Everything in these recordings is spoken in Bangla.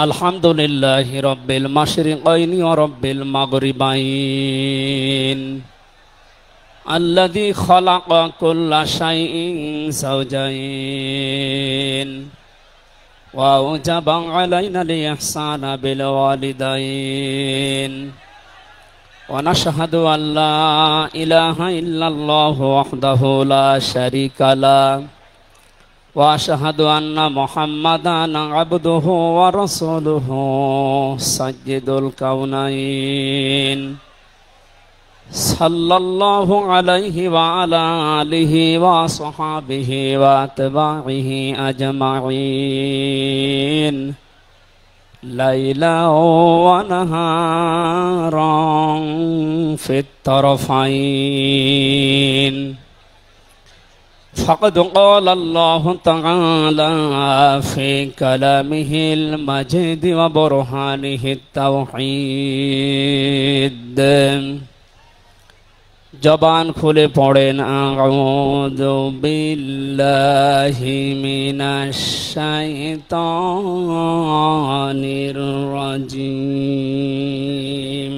আলহামদুলিল্লাহি রাব্বিল মাশরিকাইনি ওয়া রাব্বিল মাগরিবাইন আল্লাযী খালাকা কুল্লা শাইইন যাওজাইন ওয়া আওজাবা আলাইনাল ইহসানা বিল ওয়ালিদাইন ওয়া নাশহাদু আল্লা ইলাহা ইল্লাল্লাহু ওয়াহদাহু লা শারীকা লাহু ওয়া আশহাদু আন্না মুহাম্মাদান আবদুহু ওয়া রাসূলুহু সাইয়্যিদুল কাউনাইন সাল্লাল্লাহু আলাইহি ওয়া আলা আলিহি ওয়া সাহবিহি ওয়া আতবাইহি আজমাইন লাইলা ওয়া নাহারান ফিত তারফাইন فقد قال الله تعالى في كلامه المجيد وبرهانه التوحيد জবান খুলে পড়েন আউযু বিল্লাহি মিনাশ শাইতানির রাজিম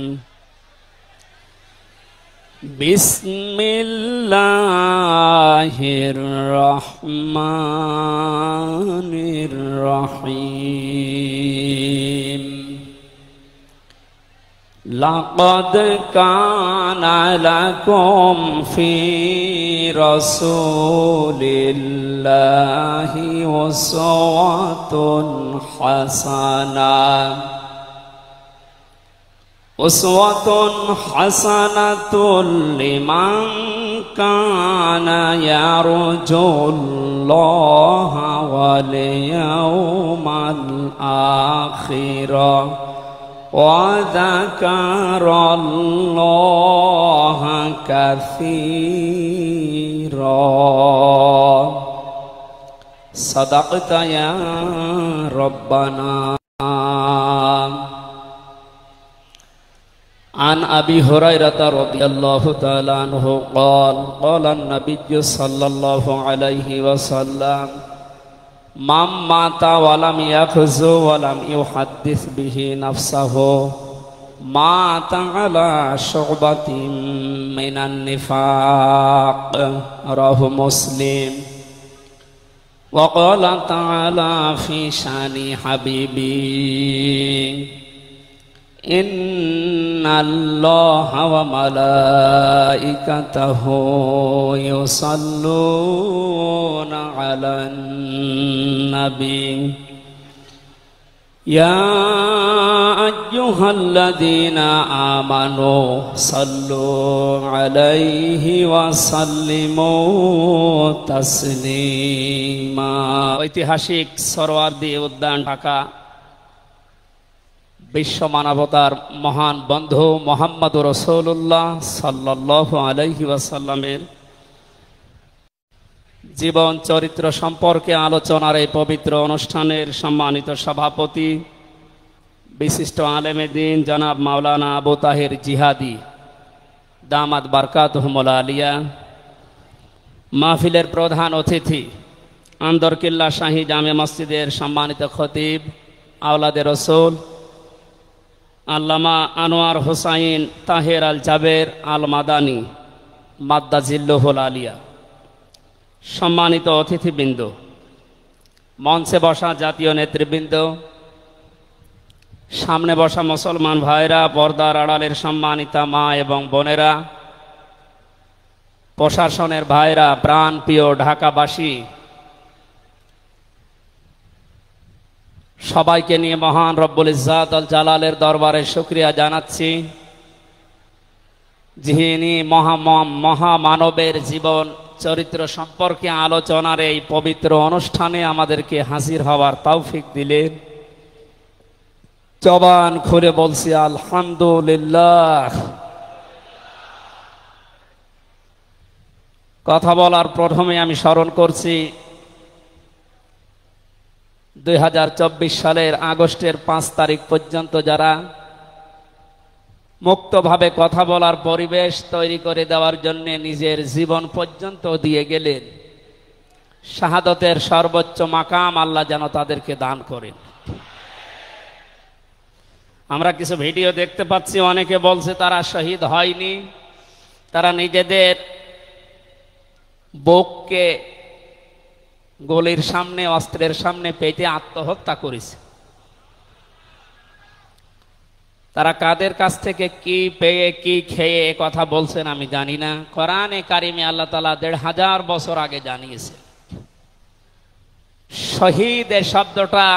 বিসমিল্লাহির রহমানির রহিম লাকাদ কানা লাকুম ফি রাসূলিল্লাহি উসওয়াতুন হাসানাহ উসওয়াতুন হাসানাতুল লিমান কানা ইয়ারজুল্লাহা ওয়াল ইয়াউমাল আখিরা ওয়া যাকারাল্লাহা কাসীরা সাদাকতা ইয়া রাব্বানা। عن أبي هريرة رضي الله تعالى عنه قال قال النبي صلى الله عليه وسلم من مات ولم يغزو ولم يحدث به نفسه مات على شعبة من النفاق رواه مسلم. وقال تعالى في شان حبيبي إن الله وملائكته يصلون على النبي يا أيها الذين آمنوا صلوا عليه وسلموا تسليما. ঐতিহাসিক সরওয়ার্দী উদ্যান ঢাকা বিশ্ব মানবতার মহান বন্ধু মুহাম্মদুর রাসূলুল্লাহ সাল্লাল্লাহু আলাইহি ওয়াসাল্লামের জীবন চরিত্র সম্পর্কে আলোচনার এই পবিত্র অনুষ্ঠানের সম্মানিত সভাপতি বিশিষ্ট আলেমে দ্বীন জনাব মাওলানা আবু তাহের জিহাদি দামাত বারকাতুহুল আলিয়া, মাহফিলের প্রধান অতিথি আন্দরকিল্লা শাহী জামে মসজিদের সম্মানিত খতিব আওলাদে রাসূল আল্লামা আনোয়ার হোসাইন তাহের আল জাবের আল মাদানী মাদ্দাজিল্লুহুল আলিয়া, সম্মানিত অতিথিবৃন্দ, মঞ্চে বসা জাতীয় নেতৃবৃন্দ, সামনে বসা মুসলমান ভাইরা, পর্দার আড়ালের সম্মানিতা মা এবং বোনেরা, প্রশাসনের ভাইরা, প্রাণ প্রিয় ঢাকাবাসী, সবাইকে নিয়ে মহান রব্বুল ইজ্জাত আল জালালের দরবারে শুকরিয়া জানাচ্ছি, যিনি মহামানবের জীবন চরিত্র সম্পর্কে আলোচনার এই পবিত্র অনুষ্ঠানে আমাদেরকে হাজির হওয়ার তৌফিক দিলেন। জবান খুলে বলছি আলহামদুলিল্লাহ। কথা বলার প্রথমে আমি স্মরণ করছি 2024 সালের আগস্টের 5 তারিখ পর্যন্ত যারা মুক্তভাবে কথা বলার পরিবেশ তৈরি করে দেওয়ার জন্য নিজের জীবন পর্যন্ত দিয়ে গেলেন, শাহাদতের সর্বোচ্চ মাকাম আল্লাহ যেন তাদেরকে দান করেন। আমরা কিছু ভিডিও দেখতে পাচ্ছি, অনেকে বলছে তারা শহীদ হয়নি, তারা নিজেদের বুককে গলির সামনে, অস্ত্রের সামনে পেতে আত্মহত্যা করেছে। তারা কাদের কাছ থেকে কি পেয়ে কি খেয়ে কথা বলছেন আমি জানি না। কোরআনে কারিমে আল্লাহ তাআলা ১৫০০ বছর আগে জানিয়েছে। শহীদ এর শব্দটা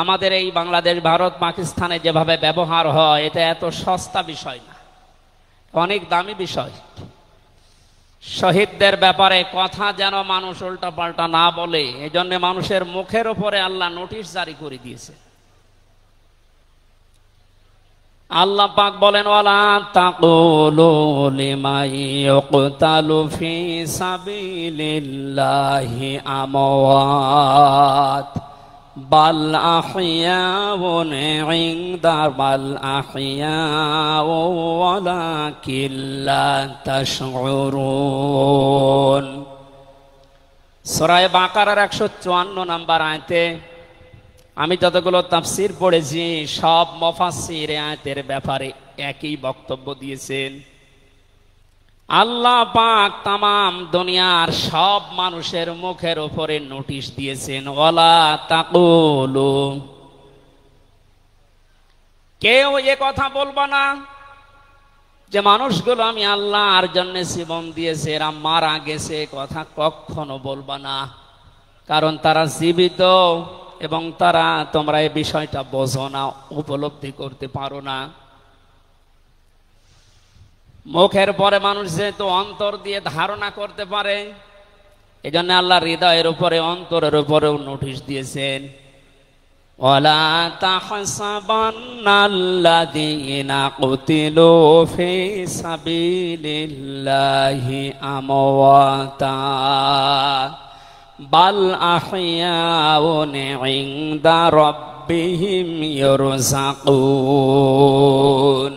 আমাদের এই বাংলাদেশ, ভারত, পাকিস্তানে যেভাবে ব্যবহার হয়, এটা এত সস্তা বিষয় না, অনেক দামি বিষয়। শহীদদের ব্যাপারে কথা যেন মানুষ উল্টা পাল্টা না বলে, এজন্য মানুষের মুখের উপরে আল্লাহ নোটিশ জারি করে দিয়েছে। আল্লাহ পাক বলেন, ওয়ালা তাকুলু লিমান ইউকতালু ফি সাবিলিল্লাহি আমওয়াত বাল আহইয়াউন ইনদা বাল আহইয়াউ ওয়ালাকিন লা তাশউরুন। সূরা বাকারার ১৫৪ নম্বর আয়াতে আমি যতগুলো তাফসীর পড়েছি, সব মুফাসসির আয়াতের ব্যাপারে একই বক্তব্য দিয়েছেন। আল্লাহ পাক তামাম দুনিয়ার সব মানুষের মুখের উপরে নোটিশ দিয়েছেন, ওয়ালা তাকুলু, কেউ এ কথা বলবা না যে মানুষগুলো আমি আল্লাহর জন্য জীবন দিয়েছে, এরা মারা গেছে, কথা কখনো বলবা না। কারণ তারা জীবিত এবং তারা, তোমরা এই বিষয়টা বোঝো না, উপলব্ধি করতে পারো না। মুখের পরে মানুষ যেহেতু অন্তর দিয়ে ধারণা করতে পারে, এজন্য আল্লাহ হৃদয়ের উপরে, অন্তরের উপরেও নোটিশ দিয়েছেন, ওয়ালা তাহসাবান্নাল্লাযীনা কুতিলু ফি সাবিলিল্লাহি আমওয়াতা বাল আহইয়াউন ইনদা রাব্বিহিম ইরযাকুন।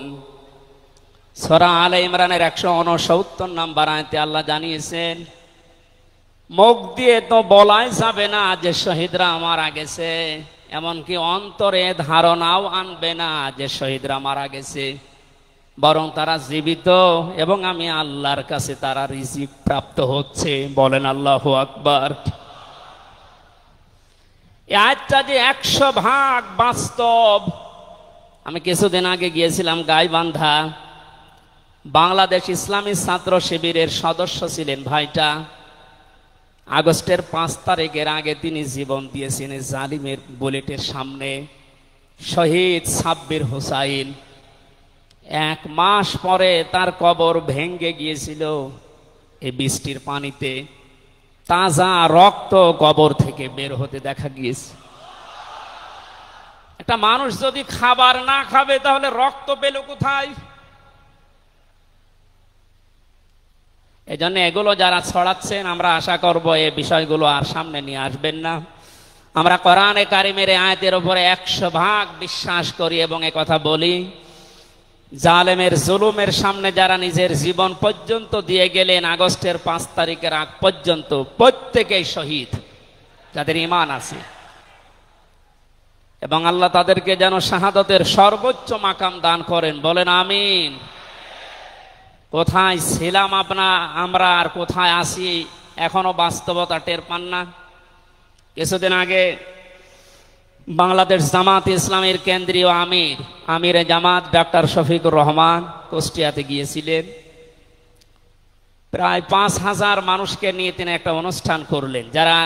সূরা আলে ইমরানের ১৬৯ নম্বর আয়াতে আল্লাহ জানিয়েছেন, মুখ দিয়ে তো বলাই যাবে না যে শহীদরা মারা গেছে, এমনকি অন্তরে ধারণাও আনবে না যে শহীদরা মারা গেছে, বরং তারা জীবিত এবং আমি আল্লাহর কাছে তারা রিজিক প্রাপ্ত হচ্ছে। বলেন আল্লাহু আকবার। এই আয়াতটা যে ১০০% বাস্তব। আমি কিছুদিন আগে গিয়েছিলাম গাইবান্ধা, বাংলাদেশ ইসলামী ছাত্র শিবিরের সদস্য ছিলেন ভাইটা। আগস্টের ৫ তারিখের আগে তিনি জীবন দিয়েছেন জালিমের বুলেটের সামনে। শহীদ সাব্বির হোসাইন, ১ মাস পরে তার কবর ভেঙ্গে গিয়েছিল এই বৃষ্টির পানিতে। তাজা রক্ত কবর থেকে বের হতে দেখা গিয়েছে। একটা মানুষ যদি খাবার না খাবে তাহলে রক্ত পেল কোথায়? এজন্য এগুলো যারা ছড়াচ্ছেন, আমরা আশা করব এই বিষয়গুলো আর সামনে নিয়ে আসবেন না। আমরা কোরআনে কারিমের আয়াতের উপরে ১০০% বিশ্বাস করি এবং এ কথা বলি, জালেমের জুলুমের সামনে যারা নিজের জীবন পর্যন্ত দিয়ে গেলেন আগস্টের ৫ তারিখের আগ পর্যন্ত, প্রত্যেকেই শহীদ যাদের ঈমান আছে, এবং আল্লাহ তাদেরকে যেন শাহাদাতের সর্বোচ্চ মাকাম দান করেন। বলেন আমিন। কোথায় ছিলাম আমরা আর কোথায় আছি এখনো বাস্তবতা টের পান না। কিছুদিন আগে বাংলাদেশ জামাত ইসলামের কেন্দ্রীয় আমিরে জামাত ডক্টর শফিকুর রহমান কুষ্টিয়াতে গিয়েছিলেন। প্রায় ৫,০০০ মানুষকে নিয়ে তিনি একটা অনুষ্ঠান করলেন। যারা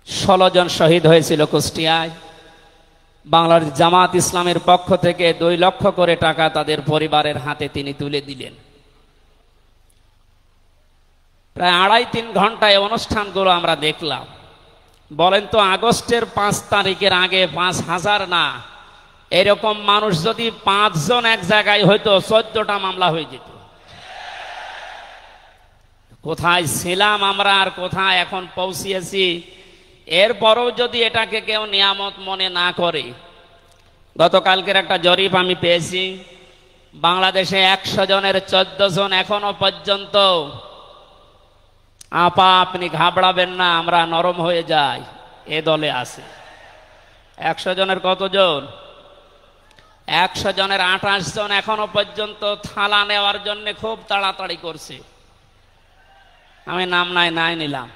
১৬ জন শহীদ হয়েছিল কুষ্টিয়ায়, বাংলাদেশ জামাত ইসলামের পক্ষ থেকে ২ লক্ষ করে টাকা তাদের পরিবারের হাতে তিনি তুলে দিলেন। প্রায় ২.৫-৩ ঘন্টায় অনুষ্ঠানগুলো আমরা দেখলাম। বলেন তো, আগস্টের ৫ তারিখের আগে ৫,০০০ না, এরকম মানুষ যদি ৫ জন এক জায়গায় হয়তো ১৪টা মামলা হয়ে যেত। কোথায় ছিলাম আমরা আর কোথায় এখন পৌঁছিয়েছি, এরপরও যদি এটাকে কেউ নিয়ামত মনে না করে। গতকালকের একটা জরিপ আমি পেয়েছি, বাংলাদেশে ১০০ জনের ১৪ জন এখনো পর্যন্ত, আপা আপনি ঘাবড়াবেন না, আমরা নরম হয়ে যাই, এ দলে আছে। ১০০ জনের কতজন? 100 জনের 28 জন এখনো পর্যন্ত থালা নেওয়ার জন্য খুব তাড়াতাড়ি করছে। আমি নাম নাই নিলাম।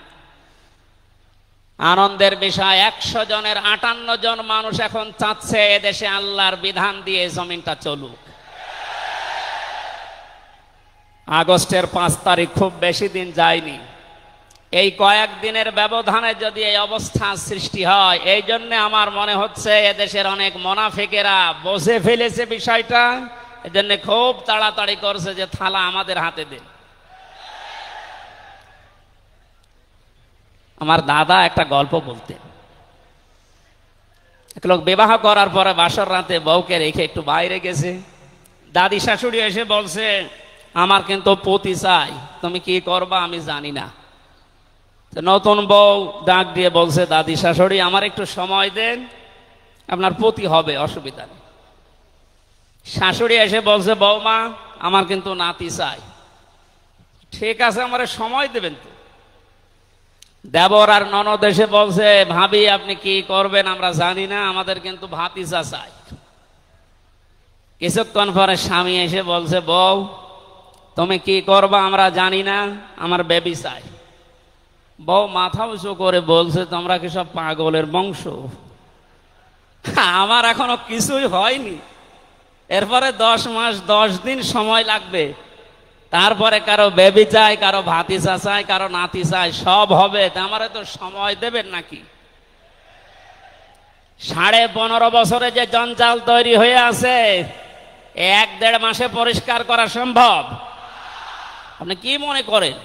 আনন্দের বিষয়, 100 জনের 58 জন মানুষ এখন চাচ্ছে এদেশে আল্লাহর বিধান দিয়ে জমিনটা চলুক। আগস্টের 5 তারিখ খুব বেশি দিন যায়নি। এই কয়েকদিনের ব্যবধানে যদি এই অবস্থা সৃষ্টি হয়, এই জন্য আমার মনে হচ্ছে এদেশের অনেক মুনাফিকেরা বুঝে ফেলেছে বিষয়টা, এজন্য খুব তাড়াতাড়ি করছে যে থালা আমাদের হাতে দিন। আমার দাদা একটা গল্প বলতেন। এক লোক বিবাহ করার পরে বাসর রাতে বউকে রেখে একটু বাইরে গেছে। দাদি শাশুড়ি এসে বলছে, আমার কিন্তু পতি চাই, তুমি কি করবা আমি জানি না। নতুন বউ ডাক দিয়ে বলছে, দাদি শাশুড়ি আমার একটু সময় দেন, আপনার পতি হবে, অসুবিধা নেই। শাশুড়ি এসে বলছে, বৌমা আমার কিন্তু নাতি চাই। ঠিক আছে, আমার সময় দেবেন তো। দেবর আর ননদ এসে বলছে, ভাবি আপনি কি করবেন আমরা জানি না, আমাদের কিন্তু ভাতিজা চাই। কিছুক্ষণ পরে স্বামী এসে বলছে, বউ তুমি কি করবা আমরা জানি না, আমার বেবি চাই। বউ মাথা উঁচু করে বলছে, তোমরা কি সব পাগলের বংশ? আমার এখনো কিছুই হয়নি, এরপরে 10 মাস 10 দিন সময় লাগবে, তারপরে কারো বেবি চাই, কারো ভাতিজা চাই, কারো নাতি চাই, সব হবে। আমারে তো সময় দেবেন নাকি? 15.5 বছরে যে জঞ্জাল তৈরি হয়ে আছে, 1-1.5 মাসে পরিষ্কার করা সম্ভব? আপনি কি মনে করেন?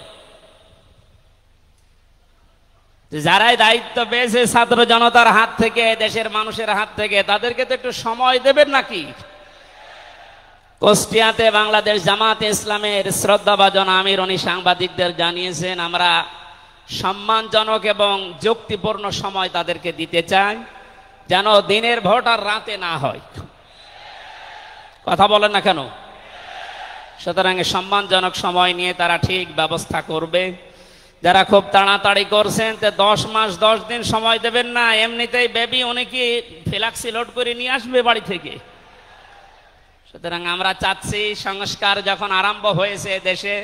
যারাই দায়িত্ব পেয়েছে ছাত্র জনতার হাত থেকে, দেশের মানুষের হাত থেকে, তাদেরকে তো একটু সময় দেবেন নাকি? কুষ্টিয়াতে বাংলাদেশ জামাতে ইসলামের শ্রদ্ধাভাজন আমির উনি সাংবাদিকদের জানিয়েছেন, আমরা সম্মানজনক এবং যুক্তিপূর্ণ সময় তাদেরকে দিতে চাই, যেন দিনের ভোট আর রাতে না হয়। কথা বলেন না কেন? সুতরাং সম্মানজনক সময় নিয়ে তারা ঠিক ব্যবস্থা করবে। যারা খুব তাড়াতাড়ি করছেন, 10 মাস 10 দিন সময় দেবেন না, এমনিতেই বেবি অনেকে ফ্লাক্সি লোড করে নিয়ে আসবে বাড়ি থেকে। সুতরাং আমরা চাচ্ছি, সংস্কার যখন আরম্ভ হয়েছে দেশে,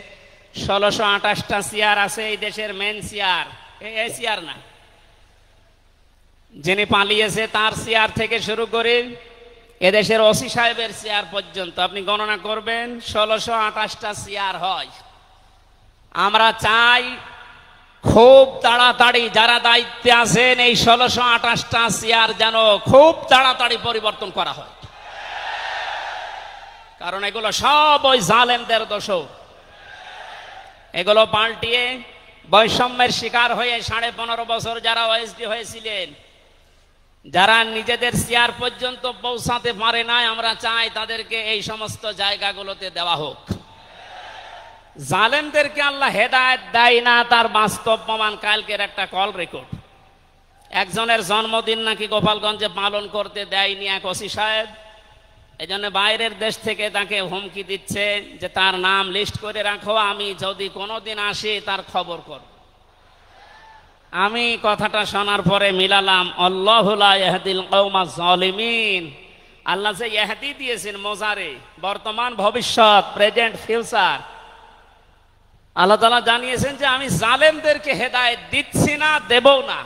1628টা চেয়ার আছে এই দেশের, মেন চেয়ার, এই চেয়ার না, যিনি পালিয়েছে তার চেয়ার থেকে শুরু করে এদেশের ওসি সাহেবের চেয়ার পর্যন্ত আপনি গণনা করবেন, 1628টা চেয়ার হয়। আমরা চাই খুব তাড়াতাড়ি যারা দায়িত্বে আছেন এই 1628টা চেয়ার যেন খুব তাড়াতাড়ি পরিবর্তন করা হয়, কারণ এগুলো সব ওই জালেমদের দোষ। এগুলো পাল্টিয়ে বৈষম্যের শিকার হয়ে 15.5 বছর যারা ওএসডি হয়েছিলেন, যারা নিজেদের চেয়ার পর্যন্ত পৌঁছাতে পারে নাই, আমরা চাই তাদেরকে এই সমস্ত জায়গাগুলোতে দেওয়া হোক। জালেমদেরকে আল্লাহ হেদায়েত দেয় না, তার বাস্তব প্রমাণ কালকের একটা কল রেকর্ড। একজনের জন্মদিন নাকি গোপালগঞ্জে পালন করতে দেয়নি এক ওসি সাহেব, এজন্য বাইরের দেশ থেকে তাকে হুমকি দিচ্ছে যে তার নাম লিস্ট করে রাখো, আমি যদি কোনোদিন আসি তার খবর করব। আমি কথাটা শোনার পরে মিলালাম, আল্লাহু লা ইয়াহদিল কওমাজ জালিমিন। আল্লাহ যে ইহদি দিয়েছেন মোজারে, বর্তমান ভবিষ্যৎ, প্রেজেন্ট ফিউচার, আল্লাহ তাআলা জানিয়েছেন যে আমি জালেমদেরকে হেদায়েত দিচ্ছি না, দেবও না।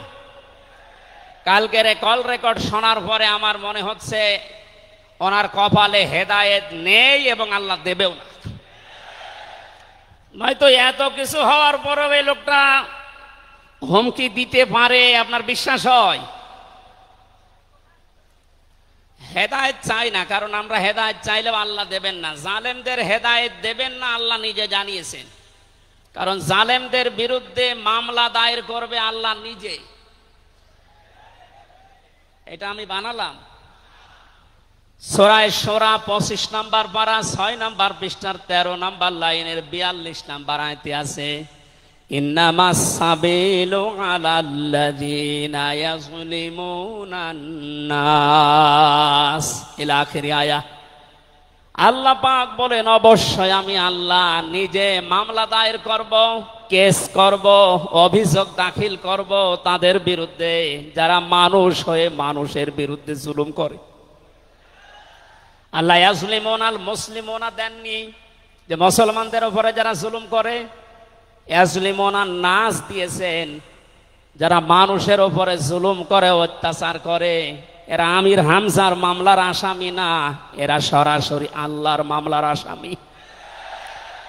কালকের কল রেকর্ড শোনার পরে আমার মনে হচ্ছে ওনার কপালে হেদায়েত নেই এবং আল্লাহ দেবেও না। নয়তো এত কিছু হওয়ার পরেও এই লোকটা হুমকি দিতে পারে, আপনার বিশ্বাস হয়? হেদায়েত চাই না, কারণ আমরা হেদায়েত চাইলেও আল্লাহ দেবেন না। জালেমদের হেদায়েত দেবেন না, আল্লাহ নিজে জানিয়েছেন। কারণ জালেমদের বিরুদ্ধে মামলা দায়ের করবে আল্লাহ নিজে। এটা আমি বানালাম। সূরা শুরা 25 নম্বর পারা 6 নম্বর পৃষ্ঠার 13 নম্বর লাইনের 42 নম্বর আয়াতে আছে, ইন্নামাস সাবিলু আলাল্লাযিনা ইয়াযলিমুনান নাস ইলা আখির আয়া। আল্লাহ পাক বলেন, অবশ্যই আমি আল্লাহ নিজে মামলা দায়ের করব, কেস করব, অভিযোগ দাখিল করব তাদের বিরুদ্ধে যারা মানুষ হয়ে মানুষের বিরুদ্ধে জুলুম করে। আল্লাহ ইয়াজলিমুন আল মুসলিমুনা দেননি, যে মুসলমানদের উপরে যারা জুলুম করে, ইয়াজলিমুন আন নাস দিয়েছেন, যারা মানুষের উপরে জুলুম করে, অত্যাচার করে, এরা আমির হামজার মামলার আসামি না, এরা সরাসরি আল্লাহর মামলার আসামি।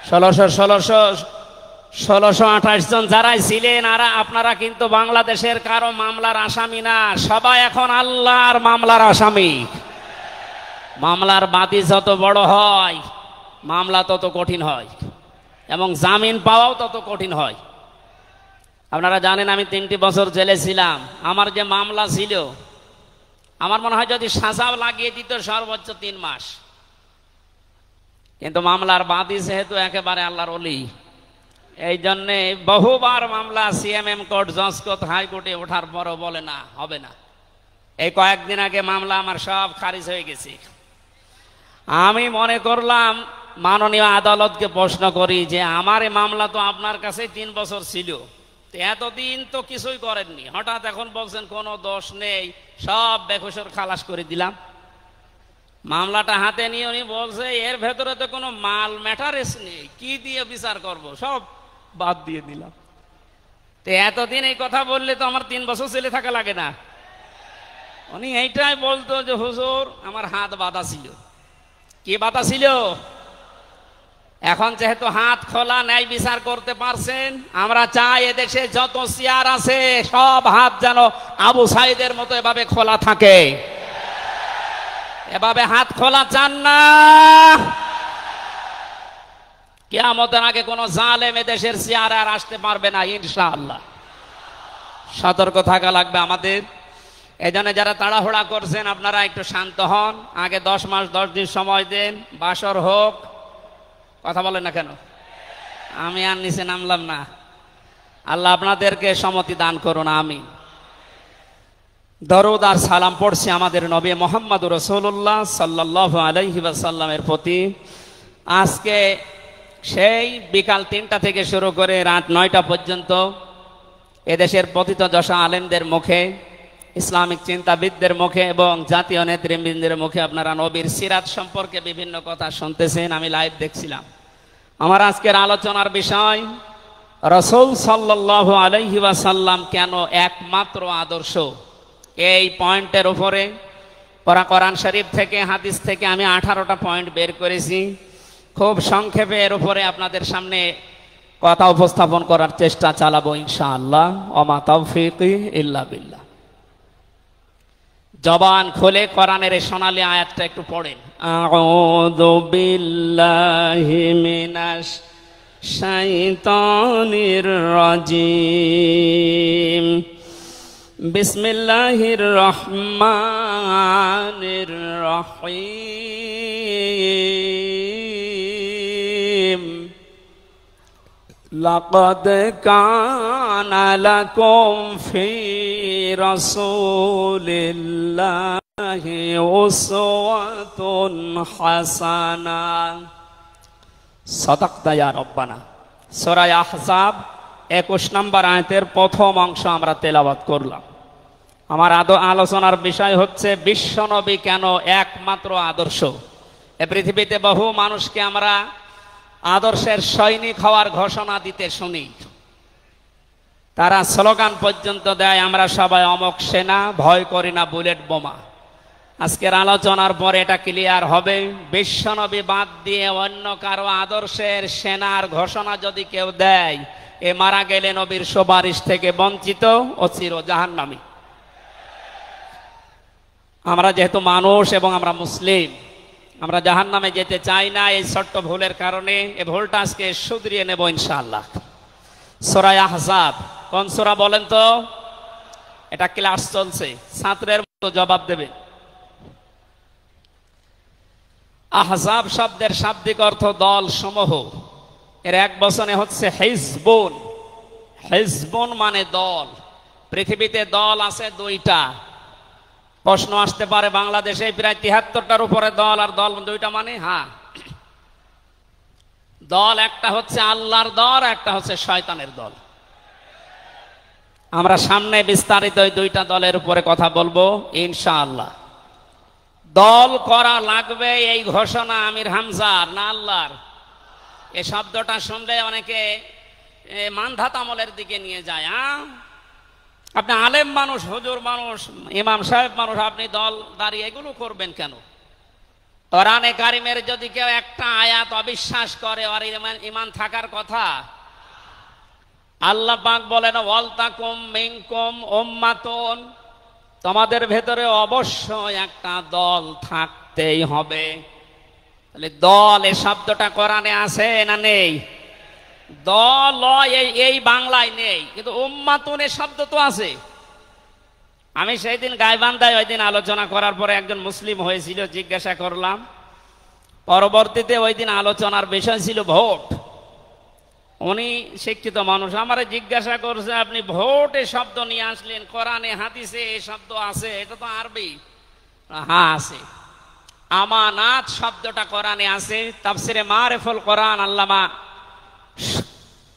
1628 জন যারাই ছিলেন, আর আপনারা কিন্তু বাংলাদেশের কারো মামলার আসামি না, সবাই এখন আল্লাহর মামলার আসামি। মামলার বাদী যত বড় হয়, মামলা তত কঠিন হয়, এবং জামিন পাওয়াও তত কঠিন হয়। আপনারা জানেন আমি 3টি বছর জেলে ছিলাম। আমার যে মামলা ছিল, আমার মনে হয় যদি সাজাও লাগিয়ে দিত সর্বোচ্চ 3 মাস। কিন্তু মামলার বাদী যেহেতু একেবারে আল্লাহর ওলি, এই জন্যে বহুবার মামলা সিএমএম কোর্ট, জজ কোর্ট, হাইকোর্টে ওঠার পরও বলে না, হবে না। এই কয়েকদিন আগে মামলা আমার সব খারিজ হয়ে গেছে। আমি মনে করলাম মাননীয় আদালতকে প্রশ্ন করি যে আমার এই মামলা তো আপনার কাছে 3 বছর ছিল, এতদিন তো কিছুই করেননি, হঠাৎ এখন বলছেন কোনো দোষ নেই, সব বেকসুর খালাস করে দিলাম। মামলাটা হাতে নিয়ে উনি বলছে এর ভেতরে তো কোনো মাল ম্যাটারেস নেই, কি দিয়ে বিচার করব, সব বাদ দিয়ে দিলাম। তো এতদিন এই কথা বললে তো আমার 3 বছর জেলে থাকা লাগে না। উনি এইটাই বলতো যে হুজুর আমার হাত বাঁধা ছিল। কি বাধা ছিল? এখন যেহেতু হাত খোলা, ন্যায় বিচার করতে পারছেন, আমরা চাই এদেশে যত চেয়ার আছে সব হাত যেন আবু সাইদের মতো এভাবে খোলা থাকে। এভাবে হাত খোলা চান না? কিয়ামতের আগে কোন জালেম এদেশের চেয়ারে আর আসতে পারবে না ইনশাআল্লাহ। সতর্ক থাকা লাগবে আমাদের। এজন্য যারা তাড়াহুড়া করছেন আপনারা একটু শান্ত হন, আগে 10 মাস 10 দিন সময় দেন, বাসর হোক। কথা বলেন না কেন? আমি আর নিচে নামলাম না। আল্লাহ আপনাদেরকে সম্মতি দান করুন, আমিন। দরুদ আর সালাম পড়ছি আমাদের নবী মুহাম্মদুর রাসূলুল্লাহ সাল্লাল্লাহু আলাইহি ওয়াসাল্লামের প্রতি। আজকে সেই বিকাল 3টা থেকে শুরু করে রাত 9টা পর্যন্ত এদেশের পতিত দশা আলেমদের মুখে, ইসলামিক চিন্তাবিদদের মুখে এবং জাতীয় নেতৃবৃন্দের মুখে আপনারা নবীর সিরাত সম্পর্কে বিভিন্ন কথা শুনতেছেন। আমি লাইভ দেখছিলাম। আমার আজকের আলোচনার বিষয় রাসূল সাল্লাল্লাহু আলাইহি ওয়াসাল্লাম কেন একমাত্র আদর্শ। এই পয়েন্টের উপরে কোরআন শরীফ থেকে, হাদিস থেকে আমি 18টা পয়েন্ট বের করেছি। খুব সংক্ষেপে এর উপরে আপনাদের সামনে কথা উপস্থাপন করার চেষ্টা চালাবো ইনশাআল্লাহ। ওমা তাওফীকি ইল্লা বিল্লাহ। জবান খুলে কোরআনের এই সোনালী আয়াতটা একটু পড়েন। আউযু বিল্লাহি মিনাশ শাইতানির রাজিম। বিসমিল্লাহির রহমানির রহিম। লাকাদ কানা লাকুম ফি রাসূলিল্লাহি উসওয়াতুন হাসানাহ। সাদাকতা ইয়া রাব্বানা। সূরা আহজাব 21 নম্বর আয়াতের প্রথম অংশ আমরা তেলাওয়াত করলাম। আমার আলোচনার বিষয় হচ্ছে বিশ্বনবী কেন একমাত্র আদর্শ। এ পৃথিবীতে বহু মানুষকে আমরা আদর্শের সৈনিক হওয়ার ঘোষণা দিতে শুনি, তারা স্লোগান পর্যন্ত দেয় আমরা সবাই অমক সেনা, ভয় করি না বুলেট বোমা। আজকের আলোচনার পরে এটা ক্লিয়ার হবে, বিশ্বনবী বাদ দিয়ে অন্য কারো আদর্শের সেনার ঘোষণা যদি কেউ দেয়, এ মারা গেলে নবীর সুপারিশ থেকে বঞ্চিত ও চির জাহান্নামী। আমরা যেহেতু মানুষ এবং আমরা মুসলিম, আমরা জাহান্নামে যেতে চাই না। এই ছোট্ট ভুলের কারণে এই ভুলটা আজকে শুধরিয়ে নেব ইনশাআল্লাহ। সূরা আহজাব কোন সূরা বলেন তো? এটা ক্লাস চলছে, ছাত্রের মতো জবাব দেবে। আহজাব শব্দের শাব্দিক অর্থ দল সমূহ। এর এক বচনে হচ্ছে হিজবুন। হিজবুন মানে দল। পৃথিবীতে দল আছে 2টা। প্রশ্ন আসতে পারে বাংলাদেশে প্রায় 73টার উপরে দল, আর দল 2টা মানে? হ্যাঁ, দল একটা হচ্ছে আল্লাহর দল, একটা হচ্ছে শয়তানের দল। আমরা সামনে বিস্তারিত ওই 2টা দলের উপরে কথা বলবো ইনশাআল্লাহ। দল করা লাগবে এই ঘোষণা আমির হামজার না আল্লাহর? এই শব্দটা শুনলে অনেকে মানধাত আমলের দিকে নিয়ে যায়। আপনি আলেম মানুষ, হুজুর মানুষ, ইমাম সাহেব মানুষ, আপনি দল দাঁড়িয়ে এগুলো করবেন কেন? কোরআনে কারিমের যদি কেউ একটা আয়াত অবিশ্বাস করে আর ইমান থাকার কথা। আল্লাহ পাক বলেন ওয়ালতাকুম মিনকুম উম্মাতুন, তোমাদের ভেতরে অবশ্যই একটা দল থাকতেই হবে। তাহলে দল এই শব্দটা কোরআনে আছে না নেই? দল এই বাংলায় নেই, কিন্তু উম্মাতুন এই শব্দ তো আছে। আমি সেই দিন গাইবান্ধায় ওই দিন আলোচনা করার পরে একজন মুসলিম হয়েছিল, জিজ্ঞাসা করলাম। পরবর্তীতে ওই দিন আলোচনার বিষয় ছিল ভোট। উনি শিক্ষিত মানুষ, আমারে জিজ্ঞাসা করছে আপনি ভোট এ শব্দ নিয়ে আসলেন, কোরআনে হাদিসে এই শব্দ আছে? এটা তো আরবি। হ্যাঁ আছে। আমানাত শব্দটা কোরআনে আছে। তাফসিরে মারিফুল কোরআন আল্লামা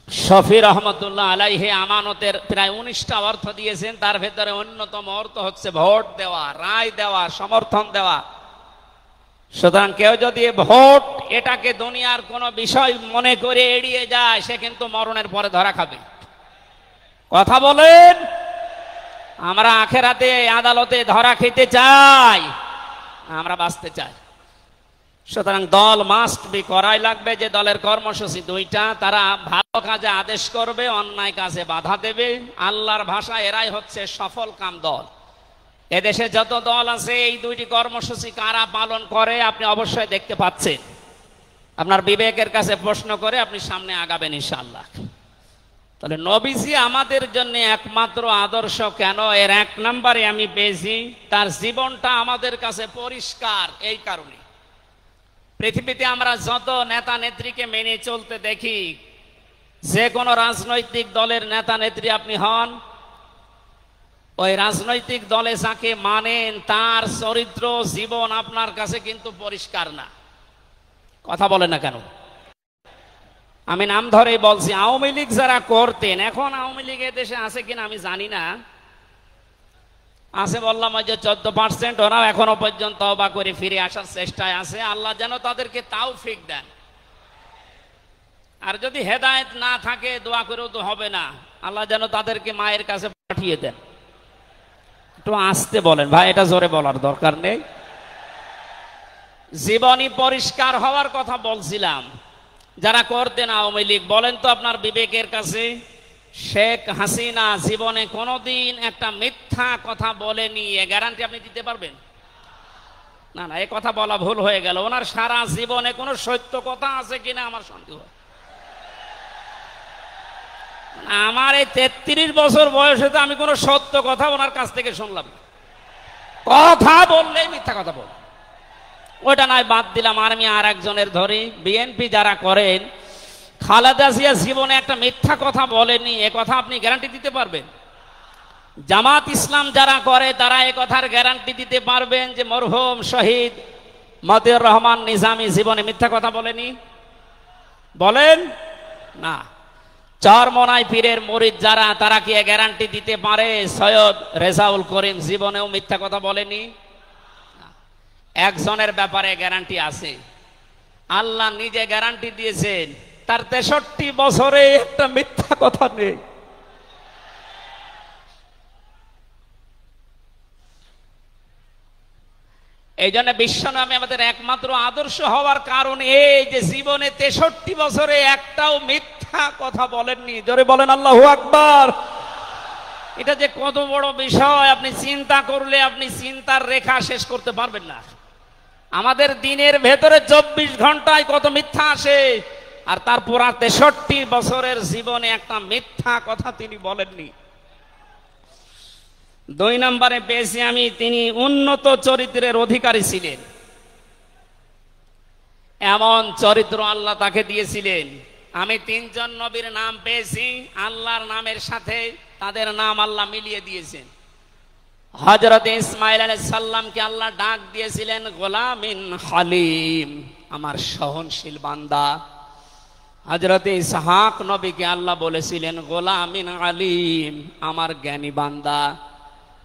শফি রহমতুল্লাহ আলাইহি আমানতের প্রায় 19টা অর্থ দিয়েছেন। তার ভেতরে অন্যতম অর্থ হচ্ছে ভোট দেওয়া, রায় দেওয়া, সমর্থন দেওয়া। সুতরাং কেউ যদি ভোট এটাকে দুনিয়ার কোন বিষয় মনে করে এড়িয়ে যায়, সে কিন্তু মরণের পরে ধরা খাবে। কথা বলেন, আমরা আখেরাতে আদালতে ধরা খেতে চাই, আমরা বাঁচতে চাই। সুতরাং দল মাস্ট বি, করাই লাগবে। যে দলের কর্মসূচি দুইটা, তারা ভালো কাজে আদেশ করবে, অন্যায় কাজে বাধা দেবে। আল্লাহর ভাষা এরাই হচ্ছে সফল কাম দল। এদেশে যত দল আছে এই দুইটি কর্মসূচি কারা পালন করে আপনি অবশ্যই দেখতে পাচ্ছেন। আপনার বিবেকের কাছে প্রশ্ন করে আপনি সামনে আগাবেন ইনশাআল্লাহ। তাহলে নবীজি আমাদের জন্য একমাত্র আদর্শ কেন? এর এক নম্বরে আমি পেয়েছি তার জীবনটা আমাদের কাছে পরিষ্কার। এই কারণে পৃথিবীতে আমরা যত নেতা নেত্রীকে মেনে চলতে দেখি, যে কোনো রাজনৈতিক দলের নেতা নেত্রী আপনি হন, ওই রাজনৈতিক দলে যাকে মানেন তার চরিত্র জীবন আপনার কাছে কিন্তু পরিষ্কার না। কথা বলে না কেন? আমি নাম ধরেই বলছি, আওয়ামী লীগ যারা করতেন, এখন আওয়ামী লীগ দেশে আছে কিনা আমি জানি না, আছে বললাম ওই যে 14%, ওরাও এখনো পর্যন্ত তওবা করে ফিরে আসার চেষ্টায় আছে। আল্লাহ যেন তাদেরকে তাওফিক দেন। আর যদি হেদায়েত না থাকে দোয়া করেও তো হবে না, আল্লাহ যেন তাদেরকে মায়ের কাছে পাঠিয়ে দেন। একটু আস্তে বলেন ভাই, এটা জোরে বলার দরকার নেই। জীবনী পরিষ্কার হওয়ার কথা বলছিলাম। যারা করতেন আওয়ামী লীগ, বলেন তো আপনার বিবেকের কাছে, শেখ হাসিনা জীবনে কোনোদিন একটা মিথ্যা কথা বলেনি, এ গ্যারান্টি আপনি দিতে পারবেন? না না, এ কথা বলা ভুল হয়ে গেল। ওনার সারা জীবনে কোনো সত্য কথা আছে কিনা আমার সন্দেহ। আমার এই 33 বছর বয়সে তো আমি কোনো সত্য কথা ওনার কাছ থেকে শুনলাম না। কথা বললেই মিথ্যা কথা বল, ওইটা নয় বাদ দিলাম। আমি আর একজনের ধরি, বিএনপি যারা করেন, খালেদা জিয়া জীবনে একটা মিথ্যা কথা বলেনি, এ কথা আপনি গ্যারান্টি দিতে পারবেন? জামাত ইসলাম যারা করে তারা এ কথার গ্যারান্টি দিতে পারবেন যে মরহুম শহীদ মতিউর রহমান নিজামী জীবনে মিথ্যা কথা বলেনি? বলেন না। চরমনাই পীরের মুরিদ যারা, তারা কি গ্যারান্টি দিতে পারে সৈয়দ রেজাউল করিম জীবনেও মিথ্যা কথা বলেনি? একজনের ব্যাপারে গ্যারান্টি আছে, আল্লাহ নিজে গ্যারান্টি দিয়েছেন, তার 63 বছরে একটা মিথ্যা কথা নেই। এই জন্য বিশ্বনবী আমাদের একমাত্র আদর্শ হওয়ার কারণ এই যে জীবনে 63 বছরে একটাও মিথ্যা কথা বলেননি। জোরে বলেন আল্লাহু আকবার। এটা যে কত বড় বিষয় আপনি চিন্তা করলে আপনি চিন্তার রেখা শেষ করতে পারবেন না। আমাদের দিনের ভেতরে 24 ঘন্টায় কত মিথ্যা আসে, আর তার পুরা 63 বছরের জীবনে একটা মিথ্যা কথা তিনি বলেননি। 2 নম্বরে পেয়েছি আমি, তিনি উন্নত চরিত্রের অধিকারী ছিলেন। এমন চরিত্র আল্লাহ তাকে দিয়েছিলেন। আমি 3 জন নবীর নাম পেয়েছি, আল্লাহর নামের সাথে তাদের নাম আল্লাহ মিলিয়ে দিয়েছেন। হযরত ইসমাঈল আলাইহিস সালামকে আল্লাহ ডাক দিয়েছিলেন গোলামিন হালিম, আমার সহনশীল বান্দা। হযরত ইসহাক নবীকে আল্লাহ বলেছিলেন গোলামিন আলিম, আমার জ্ঞানী বান্দা।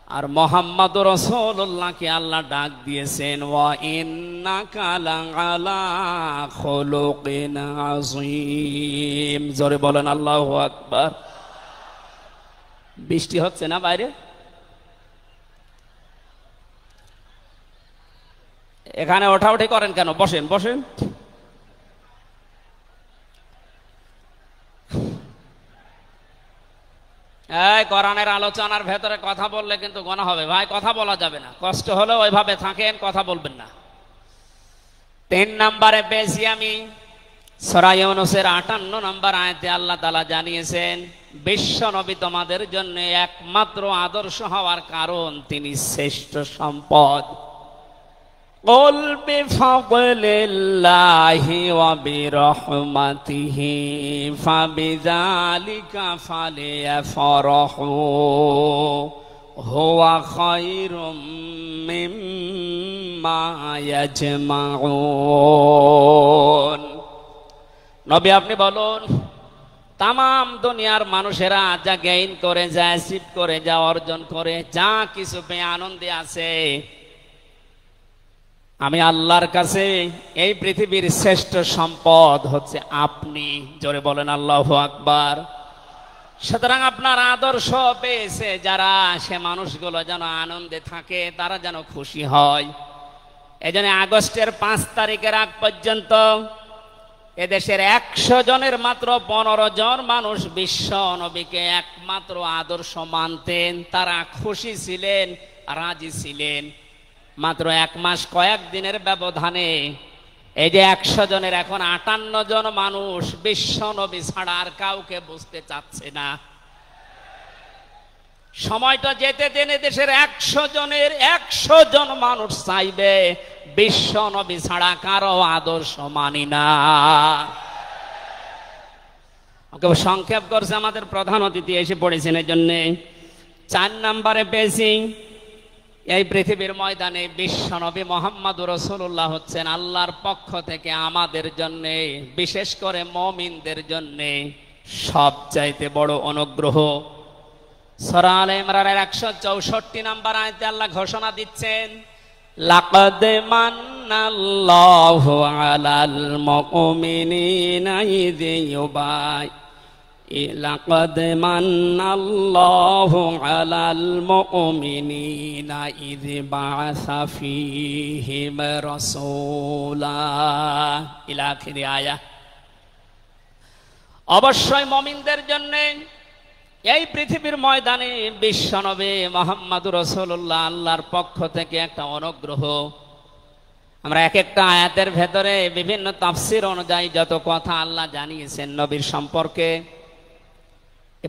আর মুহাম্মদুর রাসূলুল্লাহকে আল্লাহ ডাক দিয়েছেন ওয়া ইন্নাকা লাআলা খুলুকিন আযীম। জোরে বলেন আল্লাহু আকবার। বৃষ্টি হচ্ছে না বাইরে? এখানে ওঠাউঠি করেন কেন? বসেন বসেন। এই কোরআনের আলোচনার ভেতরে কথা বললে কিন্তু গুনাহ হবে ভাই, কথা বলা যাবে না। কষ্ট হলে ওইভাবে থাকেন, কথা বলবেন না। 3 নম্বরে পেয়েছি আমি সূরা ইউনূসের 58 নম্বর আয়াতে আল্লাহ তাআলা জানিয়েছেন বিশ্ব নবী তোমাদের জন্য একমাত্র আদর্শ হওয়ার কারণ তিনি শ্রেষ্ঠ সম্পদ। قل بفضل الله وبرحمته فبذلك فليفرحوا هو خير مما يجمعون। নবী আপনি বলুন, তামাম দুনিয়ার মানুষেরা যা গেইন করে, যা অ্যাচিভ করে, যা অর্জন করে, যা কিছু পেয়ে আনন্দে আছে, আমি আল্লাহর কাছে এই পৃথিবীর শ্রেষ্ঠ সম্পদ হচ্ছে আপনি। জোরে বলেন আল্লাহু আকবার। সুতরাং আপনার আদর্শ পেয়েছে যারা, সে মানুষগুলো যেন আনন্দে থাকে, তারা যেন খুশি হয়। এই জন্য আগস্টের 5 তারিখের আগ পর্যন্ত এদেশের 100 জনের মাত্র 15 জন মানুষ বিশ্ব নবীকে একমাত্র আদর্শ মানতেন। তারা খুশি ছিলেন, রাজি ছিলেন। মাত্র 1 মাস কয়েক দিনের ব্যবধানে এই যে 100 জনের এখন 58 জন মানুষ বিশ্ব নবী ছাড়া আর কাউকে বুঝতে চাচ্ছে না। সময়টা যেতে দেনে দেশের 100 জনের 100 জন মানুষ চাইবে বিশ্ব নবী ছাড়া কারো আদর্শ মানি না। ওকে সংক্ষেপ করছে আমাদের প্রধান অতিথি এসে পড়েছেন। এই জন্য 4 নম্বরে পেয়েছি এই পৃথিবীর ময়দানে বিশ্ব নবী মুহাম্মদুর রাসূলুল্লাহ হচ্ছেন আল্লাহর পক্ষ থেকে আমাদের জন্য, বিশেষ করে মুমিনদের জন্য সবচাইতে বড় অনুগ্রহ। সূরা আলে ইমরানের 164 নম্বর আয়াতে আল্লাহ ঘোষণা দিচ্ছেন লাকাদ মান্নাল্লাহু আলাল মুমিনিনা ইয লাকাদ মান্নাল্লাহু আলাল মুমিনিনা ইয বাআসা ফীহিম রাসূলা ইলা আখির আয়াত। অবশ্যই মুমিনদের জন্য এই পৃথিবীর ময়দানে বিশ্বনবী মুহাম্মদুর রাসূলুল্লাহ আল্লাহর পক্ষ থেকে একটা অনুগ্রহ। আমরা এক একটা আয়াতের ভেতরে বিভিন্ন তাফসীর অনুযায়ী যত কথা আল্লাহ জানিয়েছেন নবীর সম্পর্কে,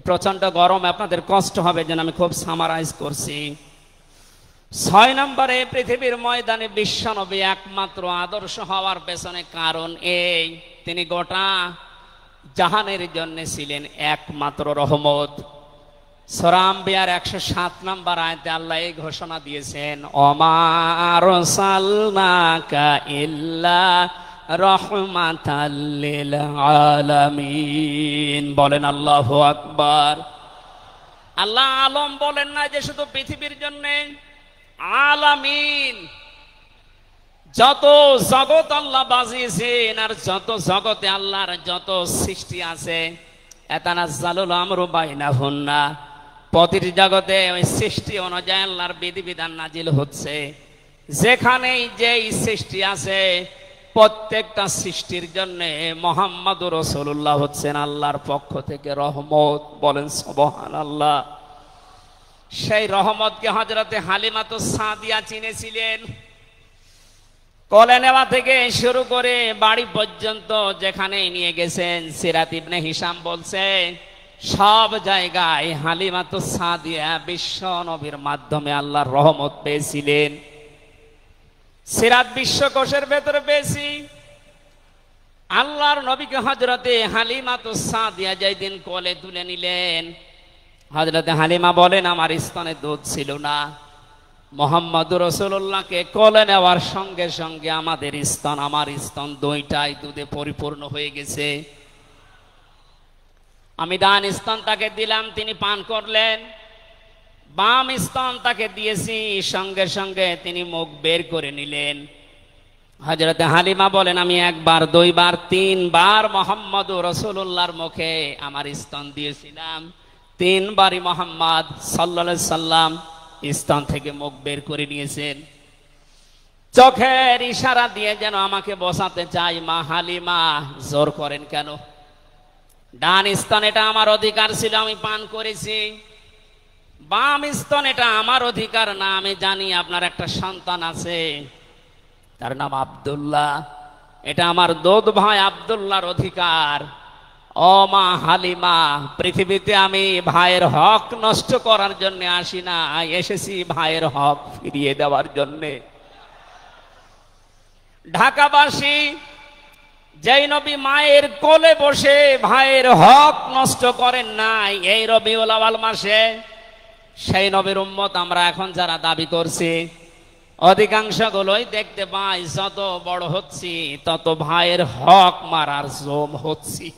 প্রচন্ড গরম, আপনাদের কষ্ট হবে যেন আমি খুব সামারাইজ করছি। 6 নম্বরে পৃথিবীর ময়দানে বিশ্বনবী একমাত্র আদর্শ হওয়ার পেছনে কারণ এই, তিনি গোটা জাহানের জন্য ছিলেন একমাত্র রহমত। সূরা আম্বিয়ার 107 নম্বর আয়াতে আল্লাহ এই ঘোষণা দিয়েছেন ওমা আরসালনাকা ইল্লা রাহমাতাল লিল আলামিন। বলেন আল্লাহু আকবার। আল্লাহ আলম বলেন না যে শুধু পৃথিবীর জন্য, আলামিন যত জগৎ আল্লাহ বাজিয়েছেন আর যত জগতে আল্লাহর যত সৃষ্টি আছে, এতানাজ্জালুল আমরু বাইনাহুন্না, প্রতিটি জগতে ওই সৃষ্টি অনুযায়ী আল্লাহর বিধিবিধান নাজিল হচ্ছে। যেখানেই যেই সৃষ্টি আছে প্রত্যেকটা সৃষ্টির জন্য মুহাম্মদুর রাসূলুল্লাহ হচ্ছেন আল্লাহর পক্ষ থেকে রহমত। বলেন সুবহানাল্লাহ। সেই রহমতকে হযরতে হালিমাতুস সাদিয়া চিনেছিলেন। কোলে নেওয়া থেকে শুরু করে বাড়ি পর্যন্ত যেখানে নিয়ে গেছেন, সিরাত ইবনে হিশাম বলছে সব জায়গায় হালিমাতুস সাদিয়া বিশ্ব নবীর মাধ্যমে আল্লাহর রহমত পেয়েছিলেন। সিরাত বিশ্বকোষের ভেতরে পেয়েছি আল্লাহর নবীকে হযরতে হালিমাতুস সাদিয়া যেদিন কোলে তুলে নিলেন, হযরতে হালিমা বলেন আমার স্তনে দুধ ছিল না, মুহাম্মদুর রাসূলুল্লাহকে কোলে নেওয়ার সঙ্গে সঙ্গে আমার স্তন দুইটাই দুধে পরিপূর্ণ হয়ে গেছে। আমি দান স্তন তাকে দিলাম, তিনি পান করলেন। বাম স্তন তাকে দিয়েছি, সঙ্গে সঙ্গে তিনি মুখ বের করে নিলেন। হযরতে হালিমা বলেন, আমি একবার, দুইবার, তিনবার মুহাম্মদুর রাসূলুল্লাহর মুখে আমার স্তন দিয়েছিলাম। তিনবারই মুহাম্মদ সাল্লাল্লাহু আলাইহি সাল্লাম স্তন থেকে মুখ বের করে নিয়েছেন। চোখের ইশারা দিয়ে যেন আমাকে বসাতে চাই, মা হালিমা জোর করেন কেন? ডান স্তন এটা আমার অধিকার ছিল, আমি পান করেছি। বাম স্তন এটা আমার অধিকার না। আমি জানি আপনার একটা সন্তান আছে, তার নাম আব্দুল্লাহ, এটা আমার দুধ ভাই আব্দুল্লাহর অধিকার। ও মা হালিমা, পৃথিবীতে আমি ভাইয়ের হক নষ্ট করার জন্য আসি না, এসেছি ভাইয়ের হক ফিরিয়ে দেওয়ার জন্যে। ঢাকাবাসী, যেই নবী মায়ের কোলে বসে ভাইয়ের হক নষ্ট করেন নাই এই রবিউল আউয়াল মাসে, সেই নবীর উম্মত আমরা এখন যারা দাবি করছি, অধিকাংশ গুলোই দেখতে পাই যত বড় হচ্ছি তত ভাইয়ের হক মারার জম হচ্ছি।